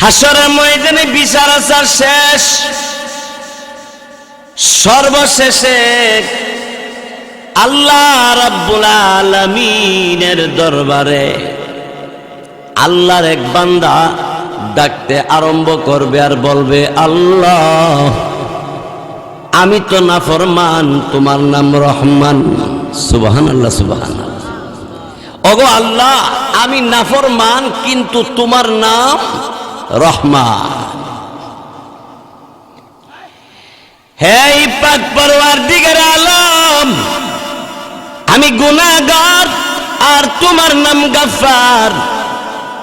হাসরের ময়দানে বিচার আচার শেষ। সর্বশেষে আল্লাহ রাব্বুল আলামিনের দরবারে আল্লাহর এক বান্দা ডাকতে আরম্ভ করবে আর বলবে, আল্লাহ আমি তো নাফরমান, তোমার নাম রহমান। সুবহানাল্লাহ, সুবহানাল্লাহ। ওগো আল্লাহ, আমি নাফরমান কিন্তু তোমার নাম রহমান। হে পাক পরওয়ারদিগার আলম, আমি গুনাহগার আর তোমার নাম গফফার।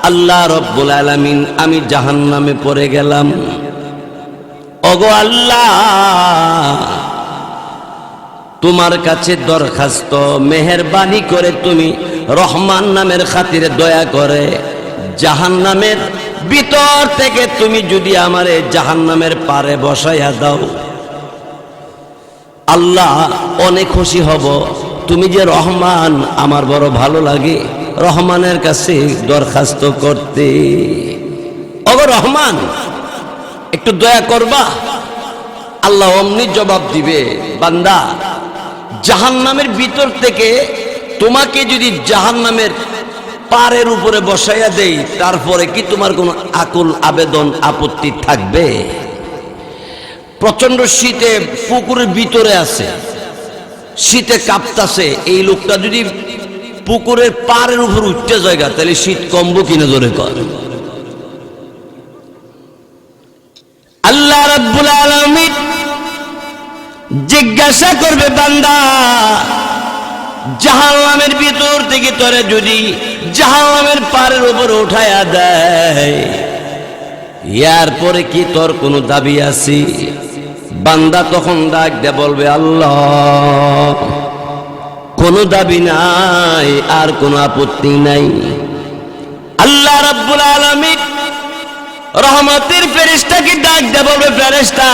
আল্লাহ রব্বুল আলামিন, আমি জাহান্নামে পড়ে গেলাম। ওগো আল্লাহ, তোমার কাছে দরখাস্ত, মেহেরবানি করে তুমি রহমান নামের খাতিরে দয়া করে জাহান্নামের ভিতর থেকে তুমি যদি আমারে জাহান্নামের পারে বসাইয়া দাও, আল্লাহ অনেক খুশি হব। তুমি যে রহমান, আমার বড় ভালো লাগে রহমানের কাছে দরখাস্ত করতে। ওগো রহমান, একটু দয়া করবা। আল্লাহ অমনি জবাব দিবে, বান্দা জাহান্নামের ভিতর থেকে তোমাকে যদি জাহান্নামের পারের উপরে বসাইয়া দেই, তারপরে কি তোমার কোনো আকুল আবেদন আপত্তি থাকবে? প্রচন্ড শীতে পুকুরের ভিতরে আছে, শীতে কাঁপতাছে, এই লোকটা যদি পুকুরের পারের উপর উঠতে জায়গা, তাহলে শীত কমবো কিনা জোরে কর। আল্লাহ রাব্বুল আলামিন জিজ্ঞাসা করবে, বান্দা জাহান্নামের ভিতর থেকে তোরে যদি জাহান্নামের পারের উপর উঠায়া দেয়, এরপরে কি তোর কোনো দাবি আছে? বান্দা তখন ডাক দিয়ে বলবে, আল্লাহ কোনো দাবি নাই, আর কোনো আপত্তি নাই। আল্লাহ রাব্বুল আলামিন রহমতের ফেরেশতাকে ডাক দিয়ে বলবে, ফেরেশতা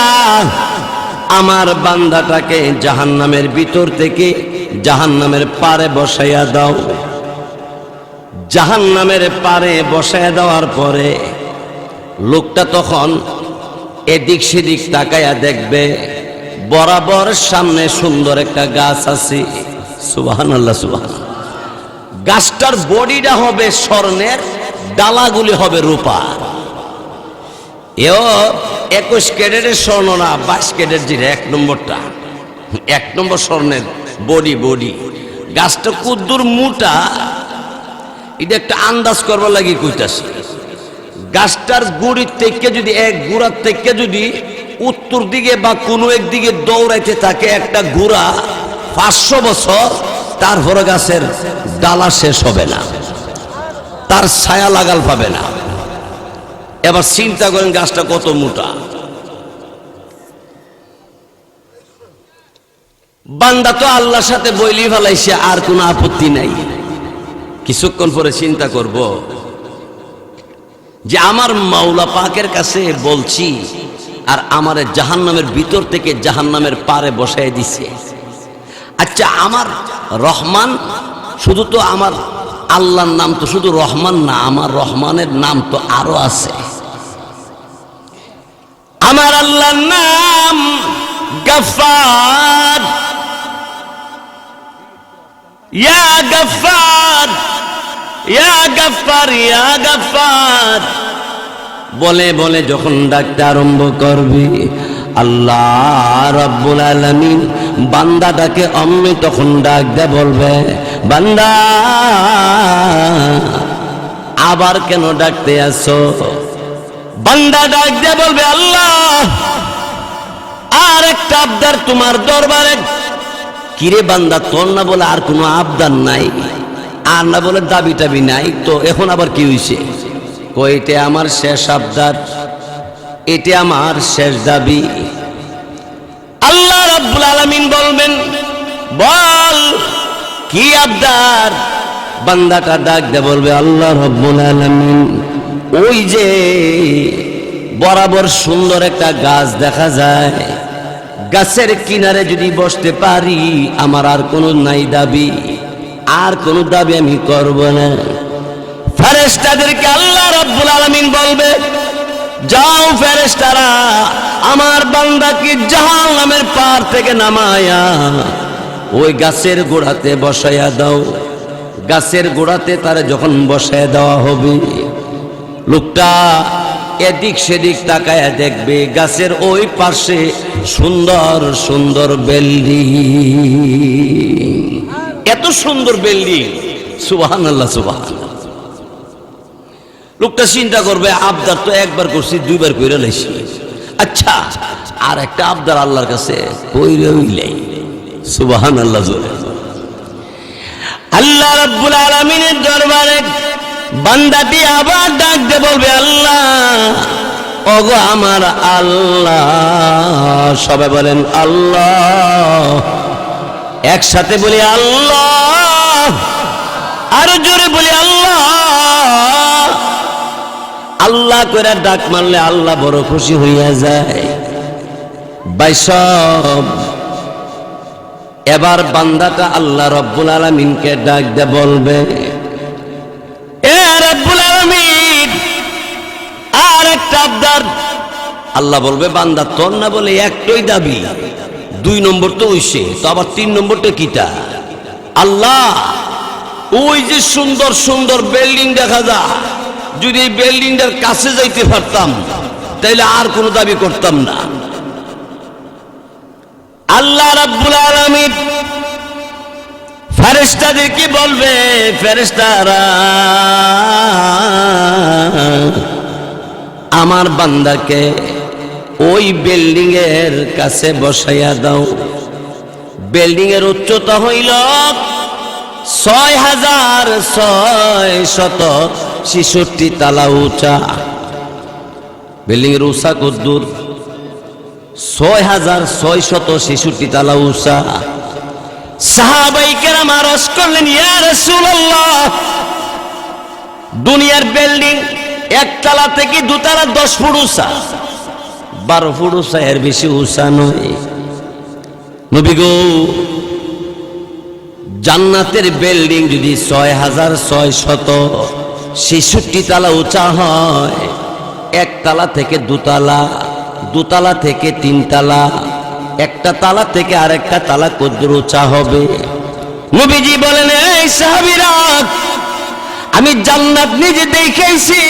আমার বান্দাটাকে জাহান্নামের ভিতর থেকে জাহান্নামের পারে বসাইয়া দাও। জাহান্নামের পারে বসাইয়া দেওয়ার পরে লোকটা তখন এদিক সেদিক তাকায়া দেখবে, বরাবর সামনে সুন্দর একটা গাছ আছে। সুবহানাল্লাহ, সুবহানাল্লাহ। গাছটার বডিটা হবে স্বর্ণের, ডালাগুলি হবে রূপার। এও 21 ক্যারেটের স্বর্ণ না, 22 ক্যারেট, যেটা 1 নম্বরটা, 1 নম্বর স্বর্ণের বডি। গাছটা কুদ্দুর মোটা, এটা একটা আন্দাজ করবার লাগি কইতাছি। গাছটার গুড়ির থেকে যদি এক গুড়ার থেকে যদি উত্তর দিকে বা কোনো একদিকে দৌড়াইতে থাকে একটা গুড়া 500 বছর, তারপরে গাছের ডালা শেষ হবে না, তার ছায়া লাগাল পাবে না। এবার চিন্তা করেন গাছটা কত মোটা। বান্দা তো আল্লাহর সাথে বইলি ফেলাইছে, আর কোনো আপত্তি নাই। কিছুক্ষণ পরে চিন্তা করব যে আমার মাওলা পাকের কাছে বলছি, আর আমার জাহান্নামের ভিতর থেকে জাহান্নামের পারে বসাই দিছে। আচ্ছা, আমার রহমান, শুধু তো আমার আল্লাহর নাম তো শুধু রহমান না, আমার রহমানের নাম তো আরো আছে। আমার আল্লাহর নাম গফফার। ইয়া গফফার, ইয়া গফফার, ইয়া গফফার বলে বলে যখন ডাকতে আরম্ভ করবি, আল্লাহ রাব্বুল আলামিন বান্দাটাকে অমনি তখন ডাক দিয়ে বলবে, বান্দা আবার কেন ডাকতে আসো? বান্দা ডাক দিয়ে বলবে, আল্লাহ আর একটা আবদার তোমার দরবারে। কিরে বান্দা, তোর না বলে আর কোনো আবদার নাই, আর না বলে দাবি টাবি নাই, তো এখন আবার কি হইছে? কইতে আমার শেষ আবদার, এটা আমার শেষ দাবি। আল্লাহ রাব্বুল আলামিন বলবেন, বল কি আবদার? বান্দাটা ডাক দিয়ে বলবে, আল্লাহ রাব্বুল আলামিন ওই যে বরাবর সুন্দর একটা গাছ দেখা যায়, গাছের কিনারে যদি বসতে পারি, আমার আর কোনো নাই দাবি, আর কোনো দাবি আমি করব না। ফেরেশতাদেরকে আল্লাহ রাব্বুল আলামিন বলবে, যাও ফেরেশতারা আমার বান্দাকে জাহান্নামের পার থেকে নামায়া ওই গাছের গোড়াতে বসায়া দাও। গাছের গোড়াতে তারা যখন বসায়া দেওয়া হবে, লোকটা এদিক সেদিক তাকায়া দেখবে গাছের ওই পাশে সুন্দর সুন্দর বিল্ডিং, এত সুন্দর বিল্ডিং, সুবহানাল্লাহ সুবহানাল্লাহ। লোকটা চিন্তা করবে আবদার তো একবার করছি, দুইবার কইরা লাইছি, আচ্ছা আর একটা আবদার আল্লাহর কাছে কইরাইলাই। সুবহানাল্লাহ। আল্লাহ রাব্বুল আলামিনের দরবারে বান্দাটি আবার ডাক দিয়ে বলবে, আল্লাহ ওগো আমার আল্লাহ। সবাই বলেন আল্লাহ, একসাথে বলি আল্লাহ, আরো জোরে বলি আল্লাহ। আল্লাহ করে ডাক মারলে আল্লাহ বড় খুশি হইয়া যায়। বাইসব এবার বান্দাটা আল্লাহ রব্বুল আলামিনকে ডাক দিয়ে বলবে, এ রব্বুল আলামিন আর একটা আবদার। আল্লাহ বলবে, বান্দা তোর না বলে একটাই দাবি, 2 নম্বর তো হইছে, তো আবার 3 নম্বরটা কিটা? আল্লাহ ওই যে সুন্দর সুন্দর বিল্ডিং দেখা যায়, যদি এই বিল্ডিংটার কাছে যাইতে পারতাম তাইলে আর কোনো দাবি করতাম না। আল্লাহ রাব্বুল আলামিন ফেরেশতাদেরকে বলবে, ফেরেশতারা আমার বান্দাকে ওই বিল্ডিং এর কাছে বসাইয়া দাও। বিল্ডিং এর উচ্চতা হইল 6666 তালা উঁচা। বিল্ডিং এর উঁচা কদ্দুর? 6666 তালা উঁচা। সাহাবায়ে কেরাম আরজ করলেন, ইয়া রাসূলুল্লাহ, দুনিয়ার বিল্ডিং একতলা থেকে 2 তালা 10 ফুট উঁচা, 12 ফুট উঁচা, এর বেশি উঁচা নয়। নবী গো, জান্নাতের বিল্ডিং যদি 6666 তালা উঁচা হয়, 1 তালা থেকে 2 তালা, 2 তালা থেকে 3 তালা, একটা তালা থেকে আরেকটা তালা কদ্দুর উঁচা হবে? নবীজি বলেন, এই সাহাবীরা, আমি জান্নাত নিজে দেখেছি।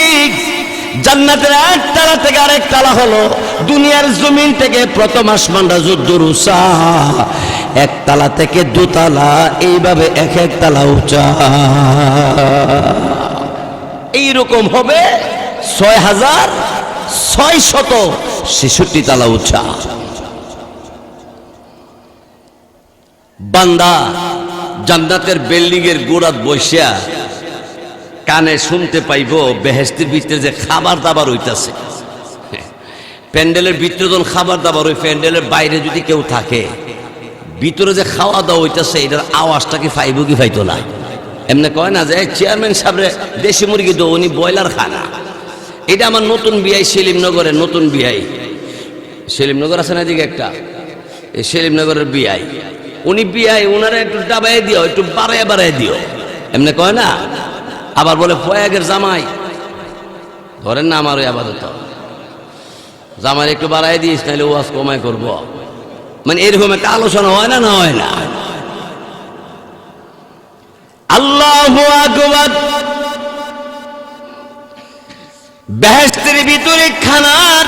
জান্নাতের 1 তালা থেকে আরেক তালা হলো দুনিয়ার জমিন থেকে প্রথম আসমানটা যদ্দুর উঁচা, 1 তালা থেকে 2 তালা, এইভাবে 1 তালা উঁচা। এইরকম হবে 6666 তালা উঁচা। বান্দা জান্নাতের বিল্ডিং এর গোড়াত বসিয়া কানে শুনতে পাইব বেহেশতের ভিতরে যে খাবার দাবার হইতাছে। প্যান্ডেলের ভিতরে যখন খাবার দাবার ওই প্যান্ডেলের বাইরে যদি কেউ থাকে, ভিতরে যে খাওয়া দাওয়া হইতাছে, এটার আওয়াজটা কি পাইব কি পাইতো না? এমনি কয় না যে চেয়ারম্যান সাহেব দেশি মুরগি তো উনি ব্রয়লার খানা। এটা আমার নতুন বিআই, সেলিমনগরের নতুন বিআই, সেলিমনগর আছে না এদিকে একটা, এই সেলিমনগরের বিআই, উনি বিআই, ওনারা একটু ডাবাই দিও, একটু বাড়ায় বাড়ায় দিও, এমনি কয় না। আবার বলে ফয়াগের জামাই, ধরেন না আমার ওই আপাতত জামাই একটু বাড়াই দিস, নাহলে ওয়াজ কমায় করবো, মানে এরকম একটা আলোচনা হয় না, না হয় না? আল্লাহু আকবার। বেহেশতের ভিতরে খানার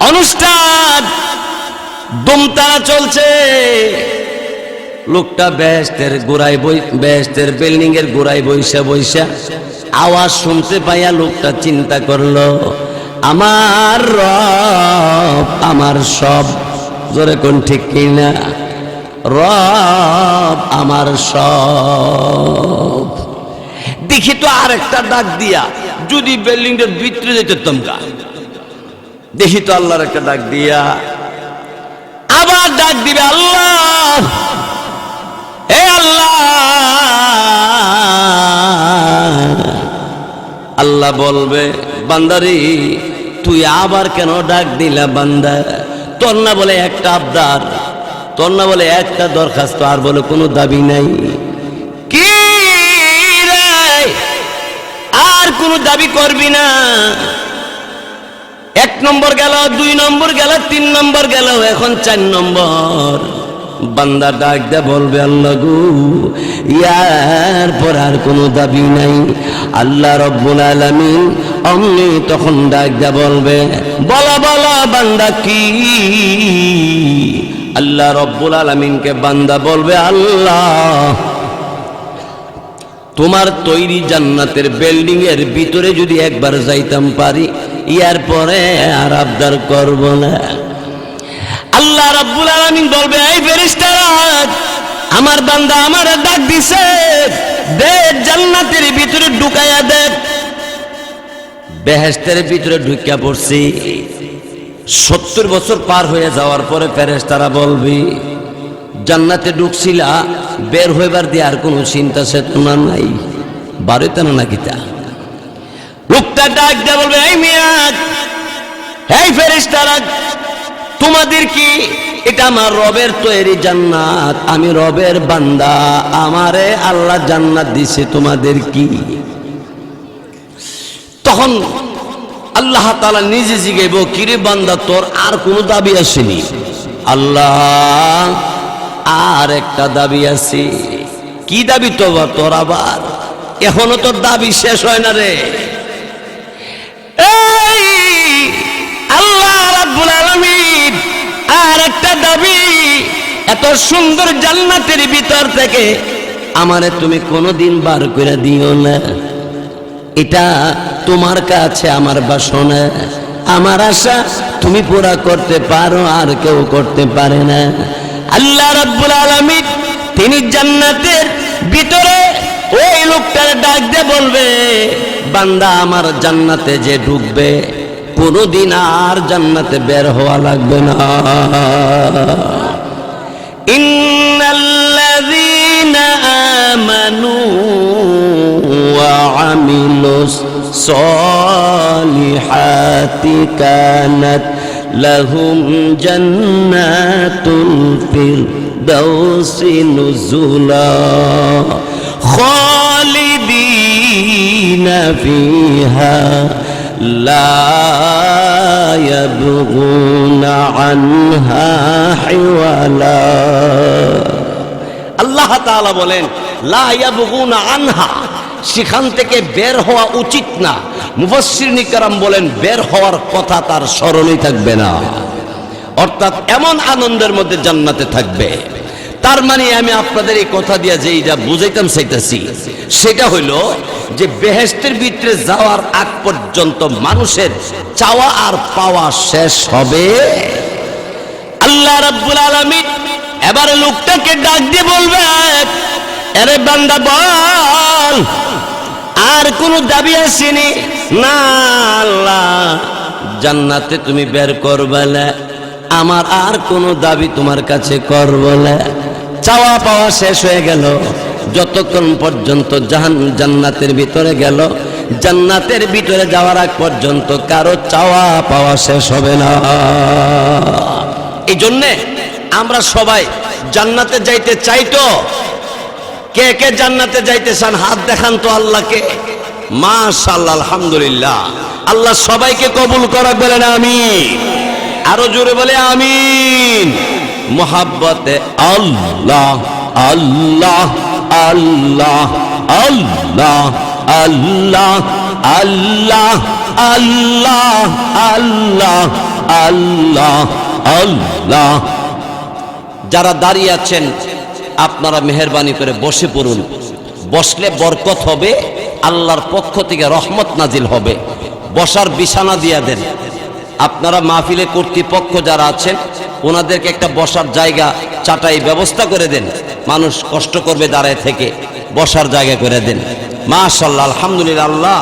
অনুষ্ঠান দুমতারা চলছে। লোকটা বেহেশতের গোড়ায় বেহেশতের বিল্ডিং এর গোড়ায় বইসা বইসা আওয়াজ শুনতে পাইয়া লোকটা চিন্তা করলো, আমার রব আমার সব, জোরে কোন ঠিক কিনা? রব আমার সব। দেখি তো আরেকটা ডাক দিয়া, যদি বিল্ডিং এর ভিতরে যেতাম গা, দেখি তো আল্লাহর একটা ডাক দিয়া, আবার ডাক দিবে, আল্লাহ, হে আল্লাহ। আল্লাহ বলবে, বান্দারি তুই আবার কেন ডাক দিলা? বান্দা, তোর না বলে একটা আবদার, তোর না বলে একটা দরখাস্ত, আর বলে কোনো দাবি নাই? কি রে, আর কোনো দাবি করবি না? নম্বর গেল, 2 নম্বর গেল, 3 নম্বর গেল, এখন 4 নম্বর। বান্দা ডাক দে বলবে আল্লাহ গো, ইয়ার পর আর কোনো দাবি নাই। আল্লাহ রব্বুল আলামিন অমনি তখন ডাক দে বলবে, বলা বলা বান্দা কি? আল্লাহ রব্বুল আলামিনকে বান্দা বলবে, আল্লাহ তোমার তৈরি জান্নাতের বিল্ডিং এর ভিতরে যদি একবার যাইতাম পারি, ইয়ার পরে আর আবদার করব না। আল্লাহ রাব্বুল আলামিন বলবে, এই ফেরেশতারা, আমার বান্দা আমারে ডাক দিছে, দে জান্নাতের ভিতরে ঢুকায়া দে। বেহেশতের ভিতরে ঢুকিয়া পড়ছি। 70 বছর পার হয়ে যাওয়ার পরে ফেরেশতারা বলবে, জান্নাতে ঢুকছিলা, বের হইবার দিয়ে আর কোনো চিন্তা চেতনা নাই, বাড়িতে না নাকি? তা লোকটা ডাক দিয়ে বলবে, এই মিয়া, এই ফেরেশতারা, তোমাদের কি? এটা আমার রবের তৈরি জান্নাত, আমি রবের বান্দা, আমারে আল্লাহ জান্নাত দিছে, তোমাদের কি? তখন আল্লাহ তাআলা নিজে জিজ্ঞাসা, কিরে বান্দা, তোর আর কোনো দাবি আসেনি? আল্লাহ, আর একটা দাবি আছে। কি দাবি তোর আবার? এখনো তোর দাবি শেষ হয় না রে। এই আল্লাহ রাব্বুল আলামিন আর একটা দাবি, এত সুন্দর জান্নাতের ভিতর থেকে আমারে তুমি কোনোদিন বার করে দিও না। এটা তোমার কাছে আমার বাসনা, আমার আশা তুমি পুরা করতে পারো, আর কেউ করতে পারে না। আল্লাহ রাব্বুল আলামিন তিনি জান্নাতের ভিতরে ওই লোকটার ডাক দিয়ে বলবে, বান্দা আমার জান্নাতে যে ঢুকবে, কোনোদিন আর জান্নাতে বের হওয়া লাগবে না। ইন্নাল্লাযীনা আমানু ওয়া আমিলুস সালিহাতি কানাত লাহুম জান্নাতুল ফিরদাউসি নুজুলা খালিদিনা ফিহা লা ইয়াবগুনা আনহা হিওয়ালা। আল্লাহ তাআলা বলেন, লা ইয়াবগুনা আনহা, সেখান থেকে বের হওয়া উচিত না। মুফাসসিরিন কিরাম বলেন, বের হওয়ার কথা তার স্মরণেই থাকবে না। অর্থাৎ এমন আনন্দের মধ্যে জান্নাতে থাকবে। তার মানে আমি আপনাদের এই কথা দিয়ে যে যা বুঝাইতাম চাইতেছি, সেটা হইল যে বেহেশতের ভিতরে যাওয়ার আগ পর্যন্ত মানুষের চাওয়া আর পাওয়া শেষ হবে। আল্লাহ রাব্বুল আলামিন এবার লোকটাকে ডাক দিয়ে বলবে, আরে বান্দা বল, আর কোনো দাবি আসেনি? না আল্লাহ, জান্নাতে তুমি বের করবে না, আমার আর কোনো দাবি তোমার কাছে করব না। চাওয়া পাওয়া শেষ হয়ে গেল। যতক্ষণ পর্যন্ত জান্নাতের ভিতরে গেল, জান্নাতের ভিতরে যাওয়ার আগ পর্যন্ত কারো চাওয়া পাওয়া শেষ হবে না। এই জন্যে আমরা সবাই জান্নাতে যাইতে চাই। তো কে কে জান্নাতে যাইতে চান? হাত দেখান তো আল্লাহকে। মাশাআল্লাহ, আলহামদুলিল্লাহ। আল্লাহ সবাইকে কবুল করাক, বলেন আমিন। আরো জোরে বলে আমিন। মোহাব্বতে আল্লাহ আল্লাহ আল্লাহ আল্লাহ আল্লাহ আল্লাহ আল্লাহ আল্লাহ আল্লাহ আল্লাহ। যারা দাঁড়িয়ে আছেন, আপনারা মেহেরবানি করে বসে পড়ুন। বসলে বরকত হবে, আল্লাহর পক্ষ থেকে রহমত নাজিল হবে। বসার বিছানা দিয়া দেন। আপনারা মাহফিলে কর্তৃপক্ষ যারা আছেন, ওনাদেরকে একটা বসার জায়গা, চাটাই ব্যবস্থা করে দেন। মানুষ কষ্ট করবে দাঁড়ায় থেকে, বসার জায়গা করে দেন। মাশাআল্লাহ, আলহামদুলিল্লাহ। আল্লাহ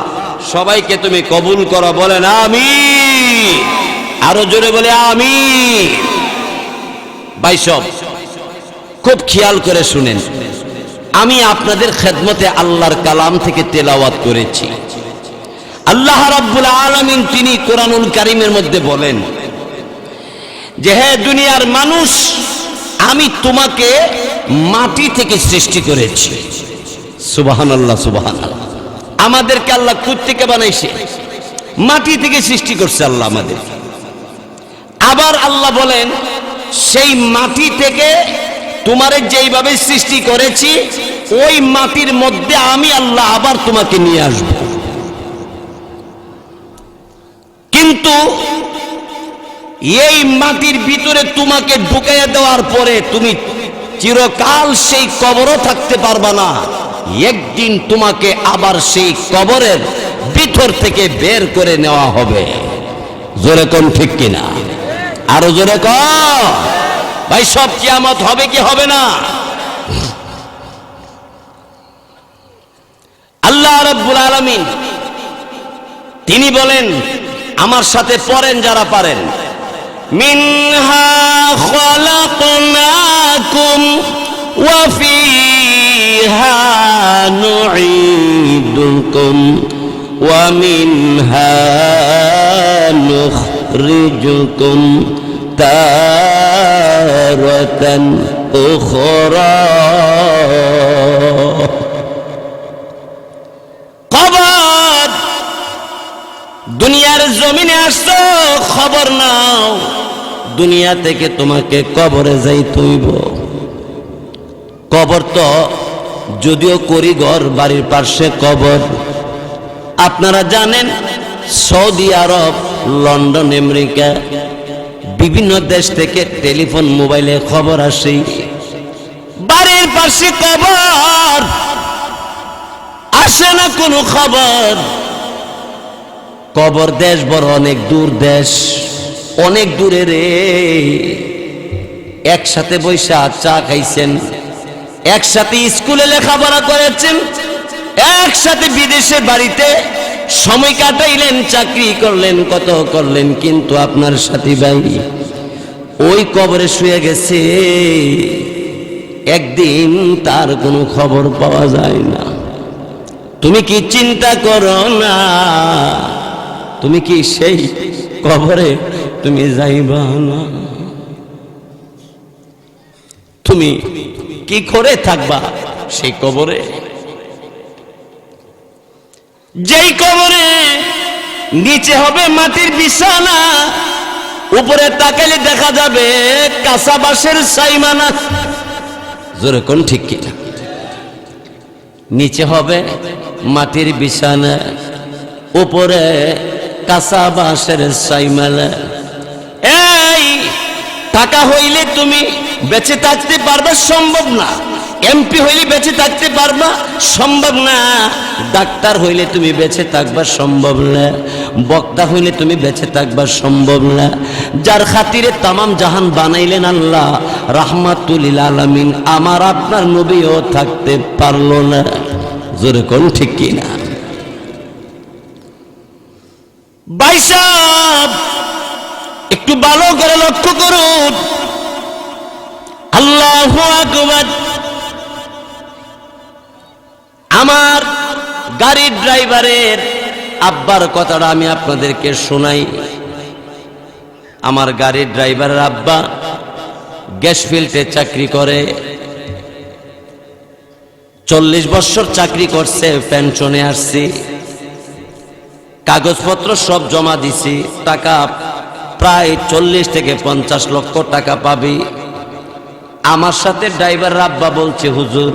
সবাইকে তুমি কবুল করো, বলেন আমিন। আরো জোরে বলে আমিন। ভাই সব খুব খেয়াল করে শুনেন, আমি আপনাদের খেদমতে আল্লাহর কালাম থেকে তেলাওয়াত করেছি। আল্লাহ রাব্বুল আলামিন তিনি কোরআনুল কারীমের মধ্যে বলেন যে, হে দুনিয়ার মানুষ, আমি তোমাকে মাটি থেকে সৃষ্টি করেছি। সুবহানাল্লাহ, সুবহানাল্লাহ। আমাদেরকে আল্লাহ কোথা থেকে বানাইছে? মাটি থেকে সৃষ্টি করছে আল্লাহ আমাদের। আবার আল্লাহ বলেন সেই মাটি থেকে তোমারে যেইভাবে সৃষ্টি করেছি ওই মাটির মধ্যে আমি আল্লাহ আবার তোমাকে নিয়ে আসব। কিন্তু এই মাটির ভিতরে তোমাকে ঢুকাইয়া দেওয়ার পরে তুমি চিরকাল সেই কবরও থাকতে পারবা না। একদিন তোমাকে আবার সেই কবরের ভিতর থেকে বের করে নেওয়া হবে। জোরে কোন ঠিক কিনা? আরো জোরে কর ভাই, সব কিয়ামত হবে কি হবে না? আল্লাহ রাব্বুল আলামিন তিনি বলেন, আমার সাথে পড়েন যারা পারেন, মিনহা খালাকনাকুম ওয়া ফিহা নুঈদুকুম ওয়া মিনহা নুখরিজুকুম তারাতান উখরা। কবর, দুনিয়ার জমিনে আসছো খবর নাও, দুনিয়া থেকে তোমাকে কবরে যাইতে হইব। কবর তো যদিও করিঘর বাড়ির পাশে কবর। আপনারা জানেন সৌদি আরব, লন্ডন, আমেরিকা বিভিন্ন দেশ থেকে টেলিফোন মোবাইলে খবর আসে, বাড়ির পাশে কবর, আসে না কোনো খবর। কবর দেশ বড় অনেক দূর দেশ, অনেক দূরে রে। একসাথে বৈশা চা খাইছেন, একসাথে স্কুলে লেখাপড়া করেছেন, একসাথে বিদেশে বাড়িতে সময় কাটাইলেন, চাকরি করলেন, কত করলেন, কিন্তু আপনার সাথী ভাই ওই কবরে শুয়ে গেছে। একদিন তার কোনো খবর পাওয়া যায় না। তুমি কি চিন্তা করো না? তুমি কি সেই কবরে তুমি যাইবা না? তুমি কি করে থাকবা সেই কবরে? যেই কবরে নিচে হবে মাটির বিছানা, উপরে তাকালে দেখা যাবে কাঁচা বাঁশের সাইমানা। জোরে কোন ঠিক কিনা? নিচে হবে মাটির বিছানা, উপরে কাঁচা বাঁশের সাইমালা। এই টাকা হইলে তুমি বেঁচে থাকতে পারবে? সম্ভব না। এমপি হইলে বেঁচে থাকতে পারবা? সম্ভব না। ডাক্তার হইলে তুমি বেঁচে থাকবা? সম্ভব না। বক্তা হইলে তুমি বেঁচে থাকবা? সম্ভব না। যার খাতিরে তামাম জাহান বানাইলেন আল্লাহ রাহমাতুল লিল আলামিন, আমার আপনার নবীও থাকতে পারলো না। জোরে কোন ঠিক কিনা? ভাই সাহেব একটু ভালো করে লক্ষ্য করুন। আল্লাহু আকবার। আমার গাড়ির ড্রাইভারের আব্বার কথাটা আমি আপনাদেরকে শোনাই। আমার গাড়ির ড্রাইভারের আব্বা গ্যাস ফিল্ডে চাকরি করে, 40 বছর চাকরি করছে, পেনশনে আসছি, কাগজপত্র সব জমা দিছি, টাকা প্রায় 40 থেকে 50 লক্ষ টাকা পাবি। আমার সাথে ড্রাইভার আব্বা বলছে, হুজুর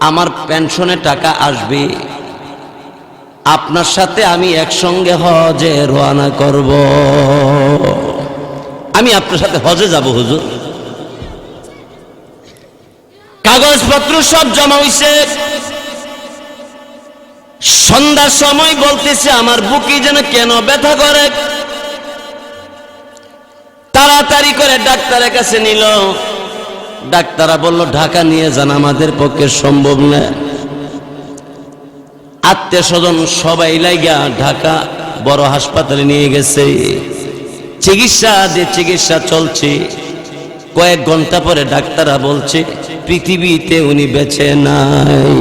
আমার পেনশনে টাকা আসবে, আপনার সাথে আমি একসঙ্গে হজে রওনা করব, আমি আপনার সাথে হজে যাব হুজুর। কাগজপত্র সব জমা হইছে। সন্ধ্যার সময় বলতেছে আমার বুকে যেন কেন ব্যথা করে। তাড়াতাড়ি করে ডাক্তারের কাছে নিল। ডাক্তাররা বলল ঢাকা নিয়ে যান, আমাদের পক্ষে সম্ভব না। আত্মীয় স্বজন সবাই লাইগা ঢাকা বড় হাসপাতালে নিয়ে গেছে। চিকিৎসা চলছে। কয়েক ঘন্টা পরে ডাক্তাররা বলছে পৃথিবীতে উনি বেঁচে নাই।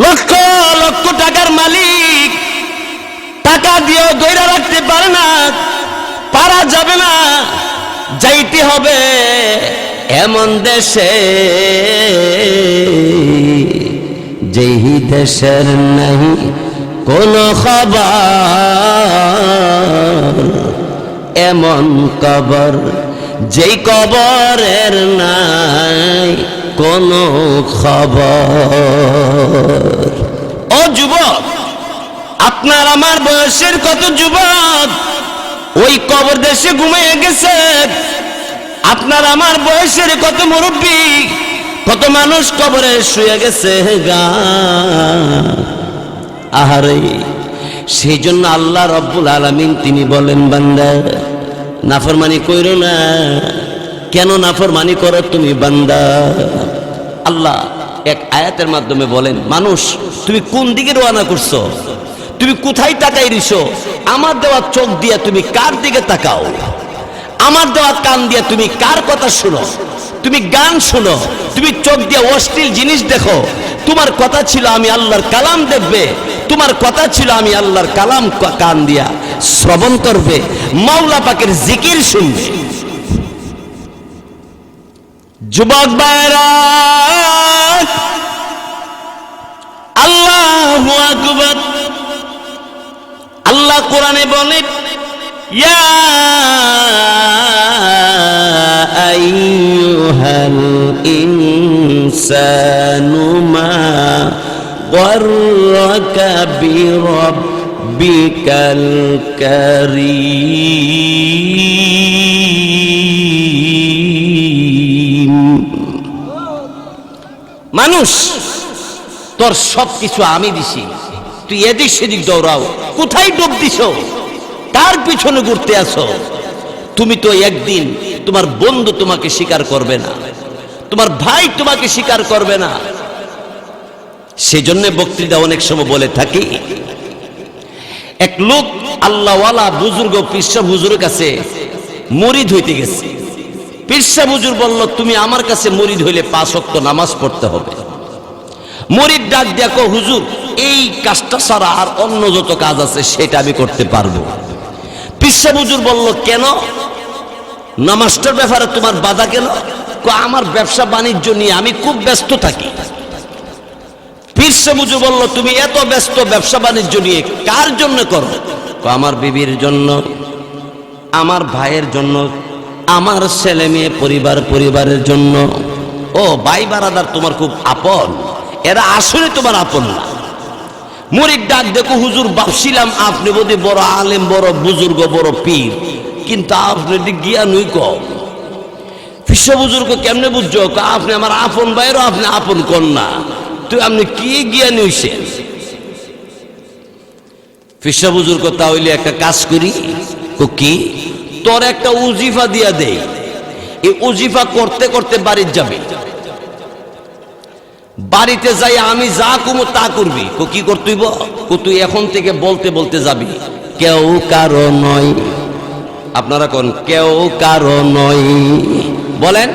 লক্ষ লক্ষ টাকার মালিক, টাকা দিয়েও ধরে রাখতে পারে না, পারা যাবে না, যাইতে হবে এমন দেশে যেই দেশের নাই কোন খবর। এমন কবর যেই কবরের নাই কোনো খবর। ও যুবক, আপনার আমার বয়সের কত যুবক ওই কবর দেশে ঘুমিয়ে গেছে। আপনার আমার বয়সের কত মুরব্বী, কত মানুষ কবরে শুয়ে গেছে গা। আহারে, সেই জন্য আল্লাহ রব্বুল আলামিন তিনি বলেন, বান্দা নাফরমানি কইরো না। কেন নাফরমানি করো তুমি বান্দা? আল্লাহ এক আয়াতের মাধ্যমে বলেন, মানুষ তুমি কোন দিকে রওনা করছো? তুমি কোথায় তাকাই রইছো? আমার দেওয়া চোখ দিয়া তুমি কার দিকে তাকাও? আমার দেওয়া কান দিয়া তুমি কার কথা শুনো? তুমি গান শুনো, তুমি চোখ দিয়ে অশ্লীল জিনিস দেখো। তোমার কথা ছিল আমি আল্লাহর কালাম দেখবে, তোমার কথা ছিল আমি আল্লাহর কালাম কান দিয়া শ্রবণ করবে, মাওলা পাকের জিকির শুনবে। যুবক ভাইরা, আল্লাহু আকবার। আল্লাহ কোরআনে বলেন, ইয়া আইয়ুহাল ইনসানু মা গররাকা বিরাব্বিকাল কারীম। মানুষ, তোর সবকিছু আমি দিছি, তুই এদিক সেদিক দৌড়াও, কোথায় ডুব দিছ? কার পিছনে ঘুরতে আসো? তুমি তো একদিন তোমার বন্ধু তোমাকে স্বীকার করবে না, তোমার ভাই তোমাকে স্বীকার করবে না। সেই জন্য বক্তৃতা অনেক সময় বলে থাকি, এক লোক আল্লাহওয়ালা বুজুর্গ পীরসাহ হুজুরের কাছে মুরিদ হইতে গেছে। পীরসাহ হুজুর বলল, তুমি আমার কাছে মুরিদ হইলে 5 ওয়াক্ত নামাজ পড়তে হবে। মুরিদ ডাক দেখো, হুজুর এই কাজটা ছাড়া আর অন্য যত কাজ আছে সেটা আমি করতে পারবো। পীরসাহ হুজুর বলল, কেন? নামাজটার ব্যাপারে তোমার বাধা কেন? আমার ব্যবসা বাণিজ্য নিয়ে আমি খুব ব্যস্ত থাকি। পীরসাহ হুজুর বলল, তুমি এত ব্যস্ত ব্যবসা বাণিজ্য নিয়ে কার জন্য করো? আমার বিবির জন্য, আমার ভাইয়ের জন্য, আমার ছেলে মেয়ে পরিবারের জন্য। ও ভাই বারাদার তোমার খুব আপন, এরা আসলে তোমার আপন না। মুরিদ ডাক দেখো, হুজুর ভাবছিলাম আপনি বোধ বড় আলেম, বড় বুজুর্গ, বড় পীর, কিন্তু আপনার জ্ঞানই কম। পীরসাহ হুজুরকে কেমনে বুঝছো? আপনি আমার আপন ভাইয়েরও আপনি আপন কন্যা, তুই আপনি কি জ্ঞান হইছেন? পীরসাহ হুজুর কথা হইলে একটা কাজ করি, কি তোর একটা উজিফা দিয়া দেই, এই উজিফা করতে করতে বাড়িতে যাবি, বাড়িতে যাই আমি যা কমু তা করবি। কি করতেইব? তুই এখন থেকে বলতে বলতে যাবি, কেউ কারো নয়। আপনারা কোন কেউ কারো নয় বলেন,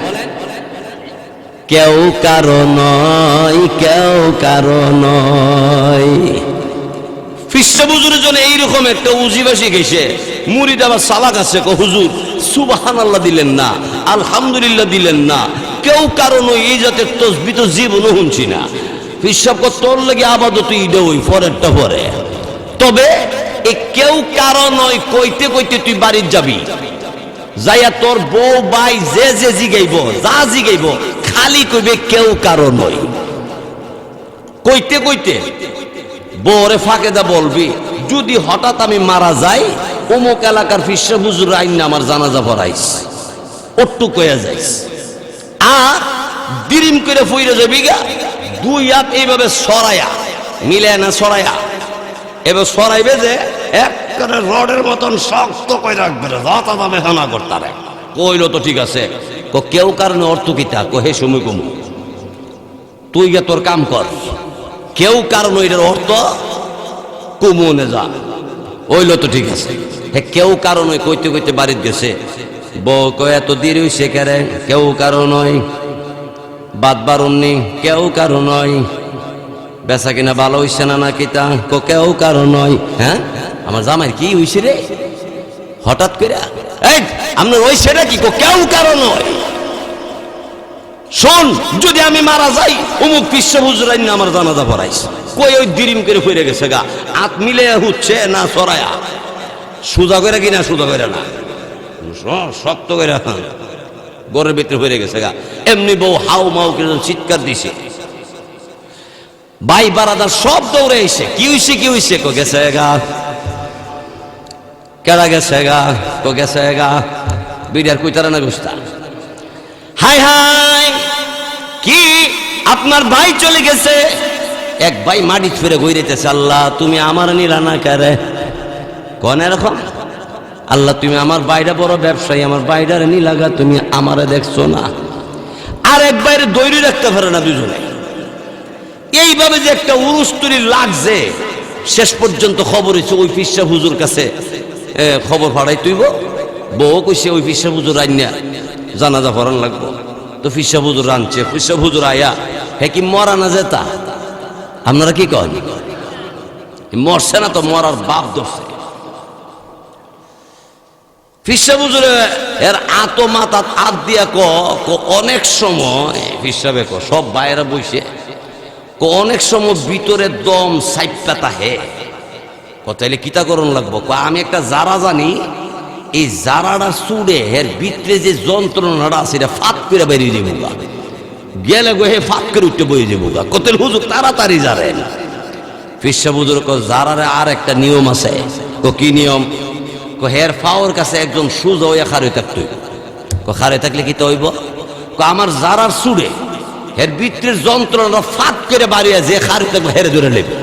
কেউ কারো নয়, কেউ কারো নয়। পীরসাহ হুজুরের জন্য এইরকম একটা উজিফা শিখেছে। মুরিদ আবার সালাক আছে, হুজুর সুবহানাল্লাহ দিলেন না, আলহামদুলিল্লাহ দিলেন না, কেউ কারণ এই জাতের তসবিহ তো জীবনও শুনছি না। পীরসাহ তোর লাগে আবাদত ইডে ওই পরেরটা পরে, তবে এই কেউ কারণ নয় কইতে কইতে তুই বাড়ির যাবি, যাইয়া তোর বউ ভাই যে যে জিগাইব, যা জিগাইব খালি কইবে কেউ কারণ নয়। কইতে কইতে বউরে ফাঁকে দা বলবি, যদি হঠাৎ আমি মারা যাই, অমুক এলাকার পীরসাহ হুজুর আইন আমার জানাজা পড়াইস, ওট্টু কইয়া যাইস। আর দিরিম করে ফইরে যাবি গা, 2 হাত এইভাবে সরাইয়া, মিলে না সরাইয়া, এবার সরাইবে যে একেবারে রডের মতন শক্ত করে রাখবে, রাতা দামে হানা করতারে। কইলো তো ঠিক আছে, কেউ কারণে অর্থ কিতা? হে সময় কমু, তুই গে তোর কাম কর। কেউ কারণ এটার অর্থ কমুনে যা। ওইলো তো ঠিক আছে। কেউ কারণ কইতে কইতে বাড়িতে গেছে, বউ কয় এত দেরি হইছে কেরে? কেউ কারণ নয়, বাদ বারণনি, কেউ কারণ নয়, বেচা কিনা ভালো হইছে না কিতা? কেউ কারণ নয়। হ্যাঁ, আমার জামাইয়ের কি হইছে রে হঠাৎ করে? এই আপনার ওই সেটা কি? কেউ কারণ নয়। শোন, যদি আমি মারা যাই, অমুক পীরসাহ হুজুর আইন আমার জানাজা পড়াইছে। কই ওই দিরিম করে ফিরে গেছে গা, হাত মিলে হচ্ছে না সরায়া, সুজা করে কিনা সুজা করে না। শক্ত করে ঘরের ভিতরে হয়ে গেছে গা। এমনি বউ হাউ মাউ করে চিৎকার দিছে, ভাই বারাদার সব দৌড়ে এসে কি হইছে কো গেছে গা, কেডা গেছে গা, কো গেছে গা, বিড়ার কইতারা না গুস্তা। হাই হাই কি আপনার ভাই চলে গেছে? এক ভাই মাটি ফিরে গইরেতেছে, আল্লাহ তুমি আমার নিলা না কারে কোন এরকম, আল্লাহ তুমি আমার বাইরে বড় ব্যবসায়ী, আমার বাইরে নিলাগা, তুমি আমারে দেখছো না। আর এক বাইরে দৈরি রাখতে পারে না দুজনে, এইভাবে যে একটা উরুস্তুরি লাগছে। শেষ পর্যন্ত খবর হয়েছে ওই পিসা হুজুর কাছে খবর ফাড়াই তুইব, বউ কইছে ওই পিসা হুজুর আইনা জানাজা পড়ান লাগবো। তো পিসা হুজুর আনছে, পিসা হুজুর আয়া হে কি মরা না যেতা, আপনারা কি কন মরছে না তো, মরার বাপ ধরছে। ফিসা বুঝলে এর আত মাথা আত দিয়া অনেক সময় ফিসাবে সব বাইরে বসে অনেক সময় ভিতরে দম সাইপা তাহে তাইলে কিতা করণ লাগবো। আমি একটা জারা জানি, এই জারাটা চুড়ে এর ভিতরে যে যন্ত্রণাটা আছে এটা ফাঁক করে বেরিয়ে যাবো গা, গেলে গো হে ফাঁক করে উঠতে বয়ে যাবো গা। কতেল হুজুর তাড়াতাড়ি জারেন। ফিসা বুঝুর জারারে আর একটা নিয়ম আছে। কি নিয়ম? হের ফাওয়ার কাছে একজন সুজা হইয়া খারে থাকতে হইব। খারে থাকলে কি তো হইব? আমার জারার চুড়ে হের ভিতরের যন্ত্রণা ফাঁক করে বাড়িয়া যে খারে থাকবে হেরে ধরে নেবে।